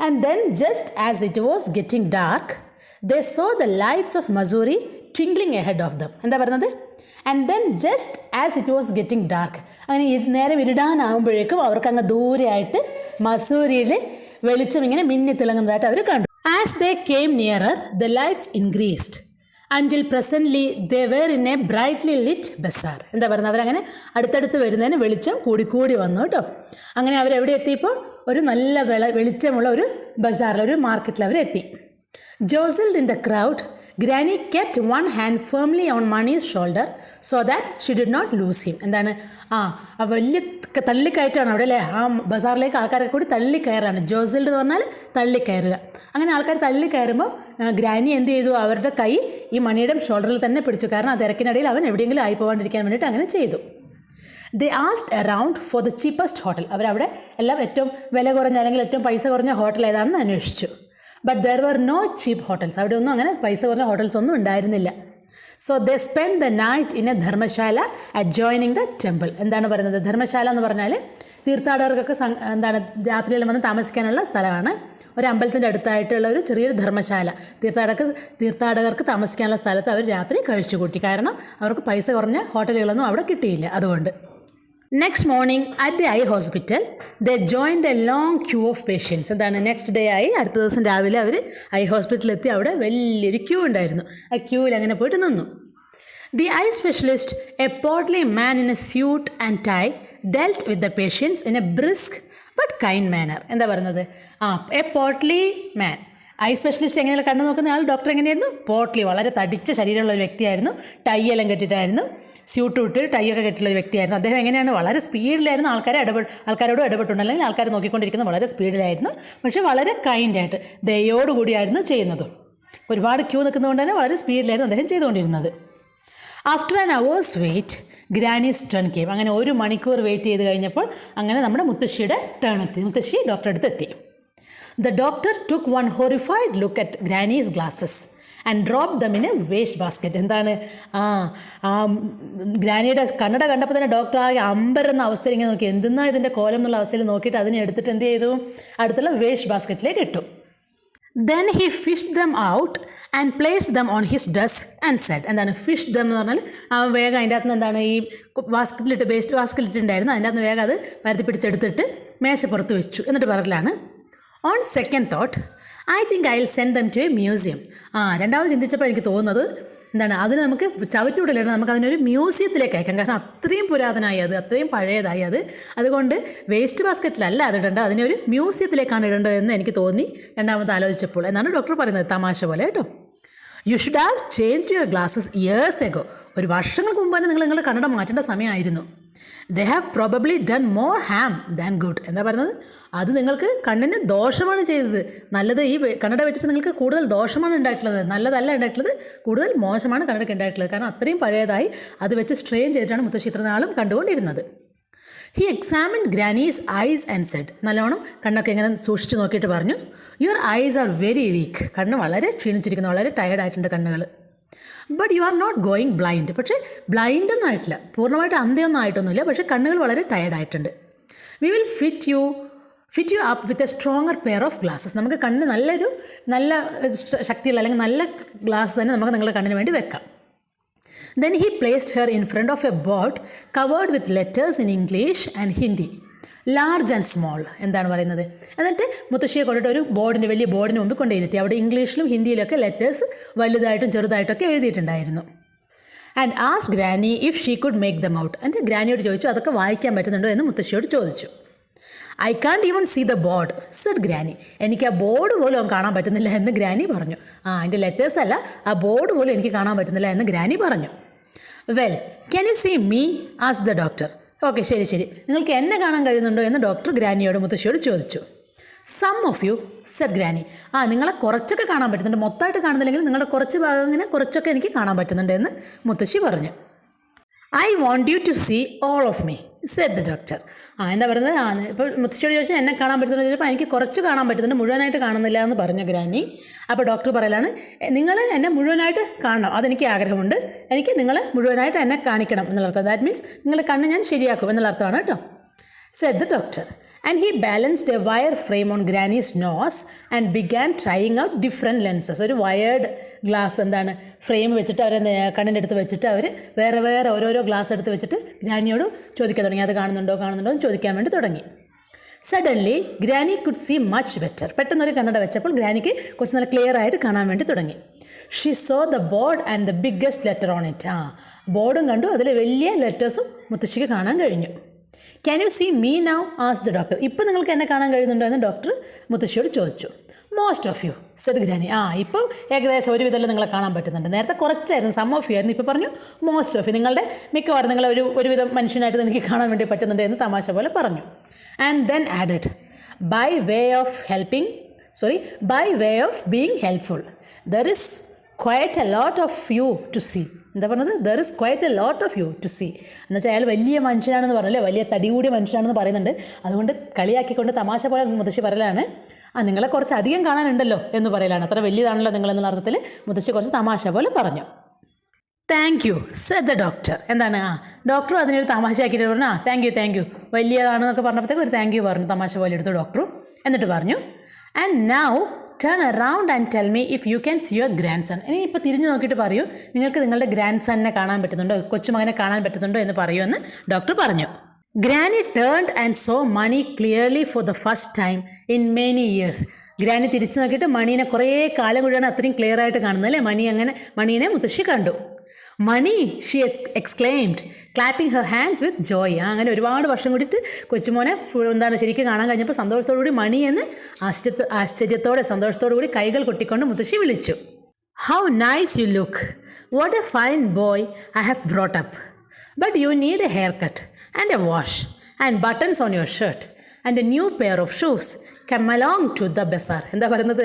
And then just as it was getting dark they so the lights of Mussoorie twinkling ahead of them. എന്താ പറയുന്നത്? And then just as it was getting dark. അങ്ങനെ നേരം ഇരുടാനാകുമ്പോഴേക്കും അവർക്ക് അങ്ങ് ദൂരെയായിട്ട് മസൂരിയിൽ വെളിച്ചം ഇങ്ങനെ മിന്നി തിളങ്ങുന്നതായിട്ട് അവർ കണ്ടു. As they came nearer the lights increased until presently they were in a brightly lit bazaar. എന്താ പറയുന്നത്? അവരങ്ങനെ അടുത്തടുത്ത് വരുന്നതിന് വെളിച്ചം കൂടി വന്നു കേട്ടോ. അങ്ങനെ അവരെവിടെ എത്തിയപ്പോൾ ഒരു നല്ല വെളിച്ചമുള്ള ഒരു ബസാറിൽ, ഒരു മാർക്കറ്റിൽ അവരെത്തി. Jostled in the crowd, Granny kept one hand firmly on Mani's shoulder so that she did not lose him. എന്താണ്, വലിയ തള്ളിക്കയറ്റാണ് അവിടെ അല്ലേ, ആ ബസാറിലേക്ക് ആൾക്കാരെ കൂടി തള്ളിക്കയറാണ്. ജോസിൽഡ് എന്ന് പറഞ്ഞാൽ തള്ളിക്കയറുക. അങ്ങനെ ആൾക്കാർ തള്ളിക്കയറുമ്പോൾ ഗ്രാനി എന്ത് ചെയ്തു? അവരുടെ കൈ ഈ മണിയുടെ ഷോൾഡറിൽ തന്നെ പിടിച്ചു. കാരണം ആ തിരക്കിനിടയിൽ അവൻ എവിടെയെങ്കിലും ആയി പോകാണ്ടിരിക്കാൻ വേണ്ടിയിട്ട് അങ്ങനെ ചെയ്തു. They asked around for the cheapest hotel. അവരവിടെ എല്ലാം ഏറ്റവും വില കുറഞ്ഞ അല്ലെങ്കിൽ ഏറ്റവും പൈസ കുറഞ്ഞ ഹോട്ടൽ ഏതാണെന്ന് അന്വേഷിച്ചു. But there were no cheap hotels. അവിടെ ഒന്നും അങ്ങനെ പൈസ കുറഞ്ഞ ഹോട്ടൽസ് ഒന്നും ഉണ്ടായിരുന്നില്ല. So they spend the night in a dharamshala adjoining the temple. എന്താണ് പറയുന്നത്? ധർമ്മശാല എന്ന് പറഞ്ഞാൽ തീർത്ഥാടകർക്കൊക്കെ രാത്രിയിൽ വന്ന് താമസിക്കാനുള്ള സ്ഥലമാണ്. ഒരു അമ്പലത്തിൻ്റെ അടുത്തായിട്ടുള്ള ഒരു ചെറിയൊരു ധർമ്മശാല. തീർത്ഥാടകർക്ക് താമസിക്കാനുള്ള സ്ഥലത്ത് അവർ രാത്രി കഴിച്ചുകൂട്ടി. കാരണം അവർക്ക് പൈസ കുറഞ്ഞ ഹോട്ടലുകളൊന്നും അവിടെ കിട്ടിയില്ല, അതുകൊണ്ട്. Next morning at the eye hospital they joined a long queue of patients. എന്താണ്, നെക്സ്റ്റ് ഡേ ആയി, അടുത്ത ദിവസം രാവിലെ അവർ ഐ ഹോസ്പിറ്റലിലെത്തി. അവിടെ വലിയൊരു ക്യൂ ഉണ്ടായിരുന്നു. ആ ക്യൂവിൽ അങ്ങനെ പോയിട്ട് നിന്നു. The eye specialist, a portly man in a suit and tie, dealt with the patients in a brisk but kind manner. എന്താ പറയുന്നത്? A portly man, eye specialist എങ്ങനെയുള്ള കണ്ണ് നോക്കുന്ന ആൾ ഡോക്ടർ എങ്ങനെയായിരുന്നു? പോട്ട്ലി, വളരെ തടിച്ച ശരീരമുള്ള ഒരു വ്യക്തിയായിരുന്നു. ടൈ എല്ലാം കെട്ടിയിട്ടായിരുന്നു, സ്യൂട്ട് ഇട്ട് ടൈ ഒക്കെ കെട്ടിയുള്ള ഒരു വ്യക്തിയായിരുന്നു. അദ്ദേഹം എങ്ങനെയാണ്? വളരെ സ്പീഡിലായിരുന്നു ആൾക്കാരോട് ഇടപെട്ടുണ്ട്, അല്ലെങ്കിൽ ആൾക്കാർ നോക്കിക്കൊണ്ടിരിക്കുന്നത് വളരെ സ്പീഡിലായിരുന്നു. പക്ഷേ വളരെ കൈൻഡായിട്ട് ദയോടുകൂടിയായിരുന്നു ചെയ്യുന്നതും. ഒരുപാട് ക്യൂ നിൽക്കുന്നതുകൊണ്ട് തന്നെ വളരെ സ്പീഡിലായിരുന്നു അദ്ദേഹം ചെയ്തുകൊണ്ടിരുന്നത്. After an hour's wait granny's turn came. അങ്ങനെ 1 മണിക്കൂർ വെയിറ്റ് ചെയ്ത് കഴിഞ്ഞപ്പോൾ അങ്ങനെ നമ്മുടെ മുത്തശ്ശിയുടെ ടേൺ എത്തി. മുത്തശ്ശി ഡോക്ടറെ അടുത്ത് എത്തി. The doctor took one horrified look at Granny's glasses and dropped them in a waste basket. എന്താണ് ഗ്രാനിയുടെ കണ്ണട കണ്ടപ്പോൾ തന്നെ ഡോക്ടർ ആ അമ്പരെന്ന അവസ്ഥയിൽ ഇങ്ങനെ നോക്കി, എന്തെന്നാ ഇതിൻ്റെ കോലം എന്നുള്ള അവസ്ഥയിൽ നോക്കിയിട്ട് അതിനെ എടുത്തിട്ട് എന്ത് ചെയ്തു? അടുത്തുള്ള വേസ്റ്റ് ബാസ്ക്കറ്റിലേക്ക് ഇട്ടു. Then he fished them out and placed them on his desk and said, എന്താണ് fished them എന്ന് പറഞ്ഞാൽ വേഗം അതിൻ്റെ അകത്ത് നിന്ന് എന്താണ് ഈ വേസ്റ്റ് ബാസ്ക്കറ്റിലിട്ടുണ്ടായിരുന്നു, അതിൻ്റെ അകത്ത് വേഗം അത് പരത്തി പിടിച്ചെടുത്തിട്ട് മേശപ്പുറത്ത് വെച്ചു. എന്നിട്ട് പറയലാണ്, on second thought I think I will send them to a museum. രണ്ടാമത് ചിന്തിച്ചപ്പോൾ എനിക്ക് തോന്നുന്നത് എന്താണ്, അതിന് നമുക്ക് ചവറ്റുകൂടലാണ്, നമുക്ക് അതിനൊരു മ്യൂസിയത്തിലേക്ക് അയക്കാം. കാരണം അത്രയും പുരാതനമായി അത്, അത്രയും പഴയതായി അത്. അതുകൊണ്ട് വേസ്റ്റ് ബാസ്ക്കറ്റിലല്ല അത് ഇടേണ്ടത്, അതിനെ ഒരു മ്യൂസിയത്തിലേക്കാണ് ഇടേണ്ടതെന്ന് എനിക്ക് തോന്നി രണ്ടാമത് ആലോചിച്ചപ്പോൾ എന്നാണ് ഡോക്ടർ പറയുന്നത്. തമാശ പോലെ കേട്ടോ. You should have change your glasses years ago. ഒരു വർഷങ്ങൾക്ക് മുമ്പ് തന്നെ നിങ്ങൾ നിങ്ങളുടെ കണ്ണട മാറ്റേണ്ട സമയമായിരുന്നു. They have probably done more Ham than good. എന്താ പറയുന്നത്? അത് നിങ്ങൾക്ക് കണ്ണിന് ദോഷമാണ് ചെയ്തത്. നല്ലത് ഈ കണ്ണട വെച്ചിട്ട് നിങ്ങൾക്ക് കൂടുതൽ ദോഷമാണ് ഉണ്ടായിട്ടുള്ളത്, നല്ലതല്ല ഉണ്ടായിട്ടുള്ളത്, കൂടുതൽ മോശമാണ് കണ്ണടയ്ക്ക് ഉണ്ടായിട്ടുള്ളത്. കാരണം അത്രയും പഴയതായി അത് വെച്ച് സ്ട്രെയിൻ ചെയ്തിട്ടാണ് മുത്തശ്ശി ഇത്ര നാളും കണ്ടുകൊണ്ടിരുന്നത്. He examined granny's eyes and said. നല്ലോണം കണ്ണൊക്കെ ഇങ്ങനെ സൂക്ഷിച്ച് നോക്കിയിട്ട് പറഞ്ഞു, your eyes are very weak. കണ്ണ് വളരെ ക്ഷീണിച്ചിരിക്കുന്നു, വളരെ ടയർഡായിട്ടുണ്ട് കണ്ണുകൾ. But you are not going blind. പക്ഷേ ബ്ലൈൻഡൊന്നും ആയിട്ടില്ല, പൂർണ്ണമായിട്ട് അന്ധയൊന്നും ആയിട്ടൊന്നുമില്ല, പക്ഷേ കണ്ണുകൾ വളരെ ടയർഡായിട്ടുണ്ട്. We will fit you up with a stronger pair of glasses. നമുക്ക് കണ്ണ് നല്ല ശക്തിയുള്ള അല്ലെങ്കിൽ നല്ല ഗ്ലാസ് തന്നെ നമുക്ക് നിങ്ങളുടെ കണ്ണിന് വേണ്ടി വെക്കാം. Then he placed her in front of a board covered with letters in English and Hindi, large and small. എന്താണ് പറയുന്നത്? എന്നിട്ട് മുത്തശ്ശിയെ കൊണ്ടിട്ട് ഒരു വലിയ ബോർഡിന് മുമ്പ് കൊണ്ടുവരുത്തി. അവിടെ ഇംഗ്ലീഷിലും ഹിന്ദിയിലൊക്കെ ലെറ്റേഴ്സ് വലുതായിട്ടും ചെറുതായിട്ടൊക്കെ എഴുതിയിട്ടുണ്ടായിരുന്നു. And asked granny if she could make them out. എൻ്റെ ഗ്രാനിയോട് ചോദിച്ചു അതൊക്കെ വായിക്കാൻ പറ്റുന്നുണ്ടോ എന്ന് മുത്തശ്ശിയോട് ചോദിച്ചു. I can't even see the board said granny. എനിക്ക് ആ ബോർഡ് പോലും കാണാൻ പറ്റുന്നില്ല എന്ന് ഗ്രാനി പറഞ്ഞു. അതിൻ്റെ ലെറ്റേഴ്സ് അല്ല, ആ ബോർഡ് പോലും എനിക്ക് കാണാൻ പറ്റുന്നില്ല എന്ന് ഗ്രാനി പറഞ്ഞു. Well can you see me ആസ് ദ ഡോക്ടർ. ഓക്കെ, ശരി, നിങ്ങൾക്ക് എന്നെ കാണാൻ കഴിയുന്നുണ്ടോ എന്ന് ഡോക്ടർ ഗ്രാനിയോട് മുത്തശ്ശിയോട് ചോദിച്ചു. Some of you said granny. നിങ്ങളെ കുറച്ചൊക്കെ കാണാൻ പറ്റുന്നുണ്ട്, മൊത്തമായിട്ട് കാണുന്നില്ലെങ്കിൽ നിങ്ങളുടെ കുറച്ച് ഭാഗം ഇങ്ങനെ കുറച്ചൊക്കെ എനിക്ക് കാണാൻ പറ്റുന്നുണ്ട് എന്ന് മുത്തശ്ശി പറഞ്ഞു. I want you to see all of me said the doctor. എന്താ പറയുന്നത്? ഇപ്പോൾ മുത്തശ്ശിയോട് ചോദിച്ചാൽ എന്നെ കാണാൻ പറ്റുന്നുണ്ട് ചോദിച്ചപ്പോൾ എനിക്ക് കുറച്ച് കാണാൻ പറ്റുന്നുണ്ട്, മുഴുവനായിട്ട് കാണുന്നില്ല എന്ന് പറഞ്ഞു ഗ്രാനി. അപ്പോൾ ഡോക്ടർ പറയലാണ്, നിങ്ങൾ എന്നെ മുഴുവനായിട്ട് കാണണം, അതെനിക്ക് ആഗ്രഹമുണ്ട്, എനിക്ക് നിങ്ങൾ മുഴുവനായിട്ട് എന്നെ കാണിക്കണം എന്നുള്ള അർത്ഥം. ദാറ്റ് മീൻസ് നിങ്ങളുടെ കണ്ണ് ഞാൻ ശരിയാക്കും എന്നുള്ള അർത്ഥമാണ് കേട്ടോ. Z the doctor. And he balanced a wire frame on Granny's nose and began trying out different lenses. ഒരു വയേർഡ് ഗ്ലാസ് എന്താണ് ഫ്രെയിം വെച്ചിട്ട് അവർ കണ്ണിൻ്റെ അടുത്ത് വെച്ചിട്ട് അവർ വേറെ ഓരോരോ ഗ്ലാസ് എടുത്ത് വെച്ചിട്ട് ഗ്രാനിയോട് ചോദിക്കാൻ തുടങ്ങി, അത് കാണുന്നുണ്ടോ എന്ന് ചോദിക്കാൻ വേണ്ടി തുടങ്ങി. Suddenly granny could see much better. പെട്ടെന്നൊരു കണ്ണട വെച്ചപ്പോൾ ഗ്രാനിക്ക് കുറച്ച് നല്ല ക്ലിയർ ആയിട്ട് കാണാൻ വേണ്ടി തുടങ്ങി. She saw the board and the biggest letter on it. ബോർഡും കണ്ടു, അതിൽ വലിയ ലെറ്റേഴ്സും മുത്തശ്ശിക്ക് കാണാൻ കഴിഞ്ഞു. Can you see me now ആസ് ദ ഡോക്ടർ. ഇപ്പം നിങ്ങൾക്ക് എന്നെ കാണാൻ കഴിയുന്നുണ്ടോ എന്ന് ഡോക്ടർ മുത്തശ്ശിയോട് ചോദിച്ചു. Most of you said granny. ഇപ്പം ഏകദേശം ഒരുവിധം നിങ്ങളെ കാണാൻ പറ്റുന്നുണ്ട്. നേരത്തെ കുറച്ചായിരുന്നു, സം ഓഫ് യു ആയിരുന്നു, ഇപ്പോൾ പറഞ്ഞു മോസ്റ്റ് ഓഫ് യു. നിങ്ങളുടെ മിക്കവാറും നിങ്ങളെ ഒരുവിധം മനുഷ്യനായിട്ട് എനിക്ക് കാണാൻ വേണ്ടി പറ്റുന്നുണ്ട് എന്ന് തമാശ പോലെ പറഞ്ഞു. And then added by way of being helpful there is quite a lot of you to see. എന്താ പറഞ്ഞത്? There is quite a lot of you to see. എന്നുവെച്ചാൽ അയാൾ വലിയ മനുഷ്യനാണെന്ന് പറഞ്ഞല്ലേ, വലിയ തടി കൂടിയ മനുഷ്യനാണെന്ന് പറയുന്നുണ്ട്. അതുകൊണ്ട് കളിയാക്കിക്കൊണ്ട് തമാശ പോലെ മുത്തശ്ശി പറയലാണ്, നിങ്ങളെ കുറച്ച് അധികം കാണാനുണ്ടല്ലോ എന്ന് പറയലാണ്. അത്ര വലിയതാണല്ലോ നിങ്ങളെന്നുള്ള അർത്ഥത്തിൽ മുത്തശ്ശി കുറച്ച് തമാശ പോലെ പറഞ്ഞു. Thank you said the doctor. എന്താണ് ഡോക്ടറും അതിനൊരു തമാശയാക്കിയിട്ട് പറഞ്ഞു, താങ്ക് യു വലിയതാണെന്നൊക്കെ പറഞ്ഞപ്പോഴത്തേക്ക് ഒരു താങ്ക് യു പറഞ്ഞു, തമാശ പോലെ എടുത്തു ഡോക്ടറും. എന്നിട്ട് പറഞ്ഞു, and now turn around and tell me if you can see your grandson. ഇനി ഇപ്പോൾ തിരിഞ്ഞു നോക്കിയിട്ട് പറയൂ, നിങ്ങൾക്ക് നിങ്ങളുടെ ഗ്രാൻഡ് സണ്ണിനെ കാണാൻ പറ്റുന്നുണ്ടോ, കൊച്ചുമകനെ കാണാൻ പറ്റുന്നുണ്ടോ എന്ന് പറയൂ എന്ന് ഡോക്ടർ പറഞ്ഞു. Granny turned and saw Mani clearly for the first time in many years. Granny തിരിച്ചു നോക്കിയിട്ട് മണീനെ കുറേ കാലം കൂടിയാണ് അത്രയും ക്ലിയർ ആയിട്ട് കാണുന്നത് അല്ലേ. മണീനെ മുത്തശ്ശി കണ്ടു. Mani she exclaimed clapping her hands with joy. അങ്ങനെ ഒരുപാട് വർഷം കൂടിയിട്ട് കൊച്ചുമോനെ എന്താണ് ശരിക്കും കാണാൻ കഴിഞ്ഞപ്പോൾ സന്തോഷത്തോടുകൂടി മണി എന്ന് ആശ്ചര്യത്തോടെ സന്തോഷത്തോടു കൂടി കൈകൾ കൊട്ടിക്കൊണ്ട് മുത്തശ്ശി വിളിച്ചു. How nice you look, what a fine boy I have brought up, but you need a hair cut and a wash and buttons on your shirt and a new pair of shoes come along to the bazaar. എന്താ പറയുന്നത്?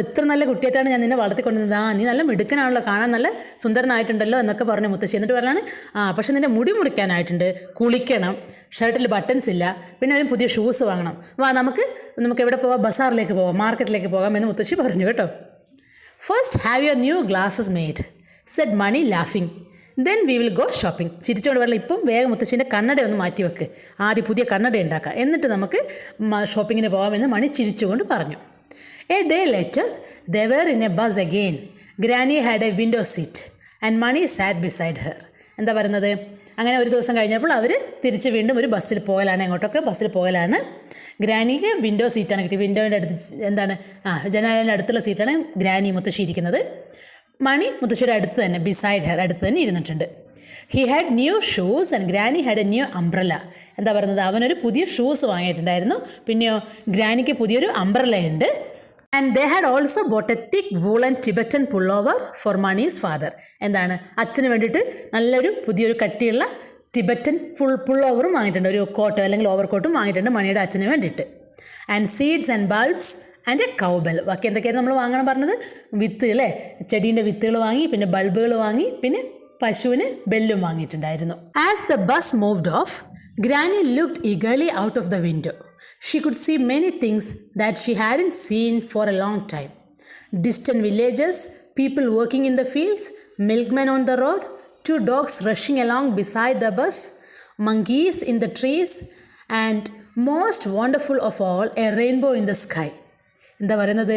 എത്ര നല്ല കുട്ടിയായിട്ടാണ് ഞാൻ നിന്നെ വളർത്തിക്കൊണ്ടിരുന്നത്. നീ നല്ല മിടുക്കനാണല്ലോ, കാണാൻ നല്ല സുന്ദരനായിട്ടുണ്ടല്ലോ എന്നൊക്കെ പറഞ്ഞു മുത്തശ്ശി. എന്നിട്ട് പറഞ്ഞാണ് പക്ഷേ നിൻ്റെ മുടി മുറിക്കാനായിട്ടുണ്ട്, കുളിക്കണം, ഷർട്ടിൽ ബട്ടൺസ് ഇല്ല, പിന്നെ ഒരു പുതിയ ഷൂസ് വാങ്ങണം. നമുക്ക് എവിടെ പോവാം? ബസാറിലേക്ക് പോവാം, മാർക്കറ്റിലേക്ക് പോകാം എന്ന് മുത്തശ്ശി പറഞ്ഞു കേട്ടോ. First have your new glasses made said Mani ലാഫിങ്, then we will go shopping. ചിരിച്ചുകൊണ്ട് പറഞ്ഞാൽ ഇപ്പം വേഗം മുത്തശ്ശീൻ്റെ കണ്ണട ഒന്ന് മാറ്റി വെക്ക്, ആദ്യം പുതിയ കണ്ണട ഉണ്ടാക്കുക, എന്നിട്ട് നമുക്ക് ഷോപ്പിങ്ങിന് പോകാമെന്ന് മണി ചിരിച്ചുകൊണ്ട് പറഞ്ഞു. A day later they were in a bus again. Granny had a window seat and Mani sat beside her. എന്താ പറയുന്നത്? അങ്ങനെ ഒരു ദിവസം കഴിഞ്ഞപ്പോൾ അവർ തിരിച്ച് വീണ്ടും ഒരു ബസ്സിൽ പോകലാണ്, എങ്ങോട്ടൊക്കെ ബസ്സിൽ പോകലാണ്. ഗ്രാനിക്ക് വിൻഡോ സീറ്റാണ് കിട്ടി. വിൻഡോയുടെ അടുത്ത് എന്താണ് ജനാലിൻ്റെ അടുത്തുള്ള സീറ്റാണ് ഗ്രാനി മുത്തശ്ശി ഇരിക്കുന്നത്. മണി മുത്തശ്ശിയുടെ അടുത്ത് തന്നെ ബിസൈഡ് ഹെർ അടുത്ത് തന്നെ ഇരുന്നിട്ടുണ്ട്. He had new shoes and granny had a new umbrella. എന്താ പറയുന്നത്? അവനൊരു പുതിയ ഷൂസ് വാങ്ങിയിട്ടുണ്ടായിരുന്നു, പിന്നെയോ ഗ്രാനിക്ക് പുതിയൊരു അംബ്രല്ല ഉണ്ട്. And they had also bought a thick woollen Tibetan pullover for Mani's father. എന്താണ്? അച്ഛന് വേണ്ടിയിട്ട് നല്ലൊരു പുതിയൊരു കട്ടിയുള്ള ടിബറ്റൻ പുള്ളോവറും വാങ്ങിയിട്ടുണ്ട്, ഒരു കോട്ട് അല്ലെങ്കിൽ ഓവർ കോട്ടും വാങ്ങിയിട്ടുണ്ട് മണിയുടെ അച്ഛന് വേണ്ടിയിട്ട്. And seeds and bulbs and a cowbell. ബാക്കി എന്തൊക്കെയായിരുന്നു നമ്മൾ വാങ്ങണം പറഞ്ഞത്? വിത്ത് അല്ലേ, ചെടീൻ്റെ വിത്തുകൾ വാങ്ങി, പിന്നെ ബൾബുകൾ വാങ്ങി, പിന്നെ പശുവിന് ബെല്ലും വാങ്ങിയിട്ടുണ്ടായിരുന്നു. As the bus moved off, granny looked eagerly out of the window. She could see many things that she hadn't seen for a long time. Distant villages, people working in the fields, milkmen on the road, 2 dogs rushing along beside the bus, monkeys in the trees, and most wonderful of all, a rainbow in the sky. എന്താ പറയുന്നത്?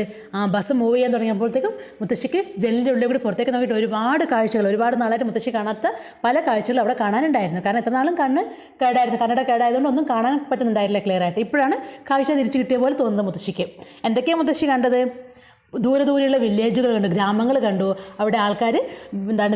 Bus move ചെയ്യാൻ തുടങ്ങിയപ്പോഴത്തേക്കും മുത്തശ്ശിക്ക് ജനലിൻ്റെ ഉള്ളിൽ കൂടി പുറത്തേക്ക് നോക്കിയിട്ട് ഒരുപാട് കാഴ്ചകൾ, ഒരുപാട് നാളായിട്ട് മുത്തശ്ശി കാണാത്ത പല കാഴ്ചകളും അവിടെ കാണാനുണ്ടായിരുന്നു. കാരണം എത്ര നാളും കണ്ണ് കേടായിരുന്നു, കണ്ണട കേടായതുകൊണ്ട് ഒന്നും കാണാൻ പറ്റുന്നുണ്ടായില്ല ക്ലിയർ ആയിട്ട്. ഇപ്പോഴാണ് കാഴ്ച തിരിച്ചു കിട്ടിയ പോലെ തോന്നുന്നത് മുത്തശ്ശിക്ക്. എന്തൊക്കെയാണ് മുത്തശ്ശി കണ്ടത്? ദൂരെയുള്ള വില്ലേജുകൾ കണ്ടു, ഗ്രാമങ്ങൾ കണ്ടു, അവിടെ ആൾക്കാർ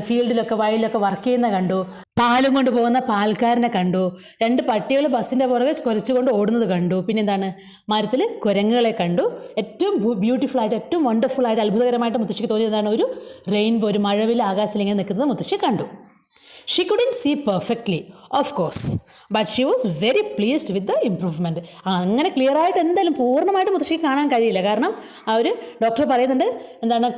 ഫീൽഡിലൊക്കെ വയലിലൊക്കെ വർക്ക് ചെയ്യുന്ന കണ്ടു, പാലും കൊണ്ട് പോകുന്ന പാൽക്കാരനെ കണ്ടു, 2 പട്ടികൾ ബസ്സിൻ്റെ പുറകെ കുരച്ചുകൊണ്ട് ഓടുന്നത് കണ്ടു, പിന്നെ മരത്തിൽ കുരങ്ങുകളെ കണ്ടു. ഏറ്റവും ബ്യൂട്ടിഫുള്ളായിട്ട്, ഏറ്റവും വണ്ടർഫുള്ളായിട്ട്, അത്ഭുതകരമായിട്ട് മുത്തശ്ശിക്ക് തോന്നിയതാണ് ഒരു റെയിൻബോ, ഒരു മഴവിൽ ആകാശത്തിലിങ്ങനെ നിൽക്കുന്നത് മുത്തശ്ശി കണ്ടു. She couldn't see perfectly, of course, but she was very pleased with the improvement. അങ്ങനെ ക്ലിയർ ആയിട്ട് എന്തായാലും പൂർണ്ണമായിട്ട് മുത്തശ്ശിക്ക് കാണാൻ കഴിയില്ല. കാരണം ഡോക്ടർ പറയുന്നുണ്ട്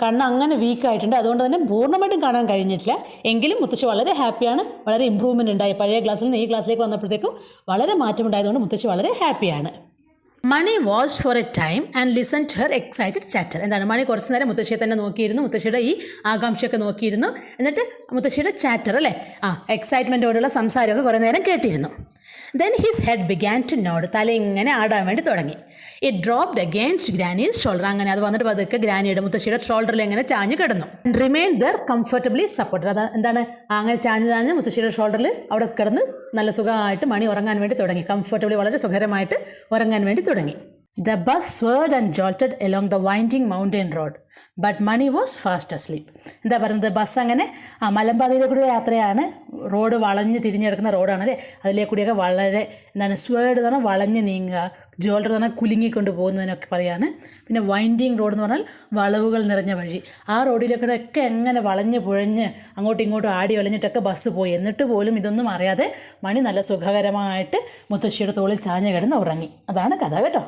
കണ്ണ് അങ്ങനെ വീക്കായിട്ടുണ്ട്, അതുകൊണ്ട് തന്നെ പൂർണ്ണമായിട്ടും കാണാൻ കഴിഞ്ഞിട്ടില്ല. എങ്കിലും മുത്തശ്ശി വളരെ ഹാപ്പിയാണ്, വളരെ ഇമ്പ്രൂവ്മെൻറ്റ് ഉണ്ടായി. പഴയ ക്ലാസ്സിൽ നിന്ന് ഈ ക്ലാസ്സിലേക്ക് വന്നപ്പോഴത്തേക്കും വളരെ മാറ്റമുണ്ടായതുകൊണ്ട് മുത്തശ്ശി വളരെ ഹാപ്പിയാണ്. Mani watched for a time and listen to her excited chatter. Mani കുറച്ച് നേരം മുത്തശ്ശിയെ തന്നെ നോക്കിയിരുന്നു, മുത്തശ്ശിയുടെ ഈ ആകാംക്ഷയൊക്കെ നോക്കിയിരുന്നു. എന്നിട്ട് മുത്തശ്ശിയുടെ ചാറ്റർ അല്ലേ, എക്സൈറ്റ്മെൻറ്റോടുള്ള സംസാരമൊക്കെ കുറേ നേരം കേട്ടിരുന്നു. Then his head began to nod. തല ഇങ്ങനെ ആടാൻ വേണ്ടി തുടങ്ങി. It dropped against granny's shoulder. അങ്ങനെ അത് വന്നിട്ട് പതുക്കെ ഗ്രാനിയുടെ മുത്തശ്ശിയുടെ ഷോൾഡറിൽ എങ്ങനെ ചാഞ്ഞ് കിടന്നു. Remain there comfortably supported. അത് അങ്ങനെ ചാഞ്ഞ് മുത്തശ്ശിയുടെ ഷോൾഡറിൽ അവിടെ കിടന്ന് നല്ല സുഖമായിട്ട് മണി ഉറങ്ങാൻ വേണ്ടി തുടങ്ങി. കംഫർട്ടബിളി, വളരെ സുഖകരമായിട്ട് ഉറങ്ങാൻ വേണ്ടി തുടങ്ങി. The bus swerved and jolted along the winding mountain road, but Mani was fast asleep. എന്താ പറയുന്നത്? ബസ് അങ്ങനെ മലമ്പാതയിലെ യാത്രയാണ്. റോഡ് വളഞ്ഞ് തിരിഞ്ഞെടുക്കുന്ന റോഡാണ് അല്ലേ, അതിലെ കൂടിയൊക്കെ വളരെ സ്വേർഡ് എന്ന് പറഞ്ഞാൽ വളഞ്ഞ് നീങ്ങുക, ജോൾട്ടർ എന്ന് പറഞ്ഞാൽ കുലുങ്ങിക്കൊണ്ട് പോകുന്നതിനൊക്കെ പറയാണ്. പിന്നെ വൈൻഡിങ് റോഡ് എന്ന് പറഞ്ഞാൽ വളവുകൾ നിറഞ്ഞ വഴി. ആ റോഡിലേക്കൂടെയൊക്കെ എങ്ങനെ വളഞ്ഞ് പുഴഞ്ഞ് അങ്ങോട്ടും ഇങ്ങോട്ടും ആടി ഒലഞ്ഞിട്ടൊക്കെ ബസ് പോയി. എന്നിട്ട് പോലും ഇതൊന്നും അറിയാതെ മണി നല്ല സുഖകരമായിട്ട് മുത്തശ്ശിയുടെ തോളിൽ ചാഞ്ഞ് കിടന്ന് ഉറങ്ങി. അതാണ് കഥ കേട്ടോ.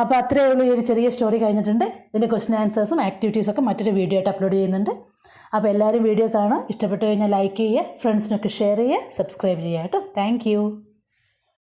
അപ്പോൾ അത്രയേ ഉള്ളൂ, ഈ ഒരു ചെറിയ സ്റ്റോറി കഴിഞ്ഞിട്ടുണ്ട്. ഇതിൻ്റെ ക്വസ്റ്റ്യൻ ആൻസേഴ്സും ആക്ടിവിറ്റീസൊക്കെ മറ്റൊരു വീഡിയോ ആയിട്ട് അപ്ലോഡ് ചെയ്യുന്നുണ്ട്. അപ്പോൾ എല്ലാവരും വീഡിയോ കാണുക, ഇഷ്ടപ്പെട്ട് കഴിഞ്ഞാൽ ലൈക്ക് ചെയ്യുക, ഫ്രണ്ട്സിനൊക്കെ ഷെയർ ചെയ്യുക, സബ്സ്ക്രൈബ് ചെയ്യുക കേട്ടോ. താങ്ക്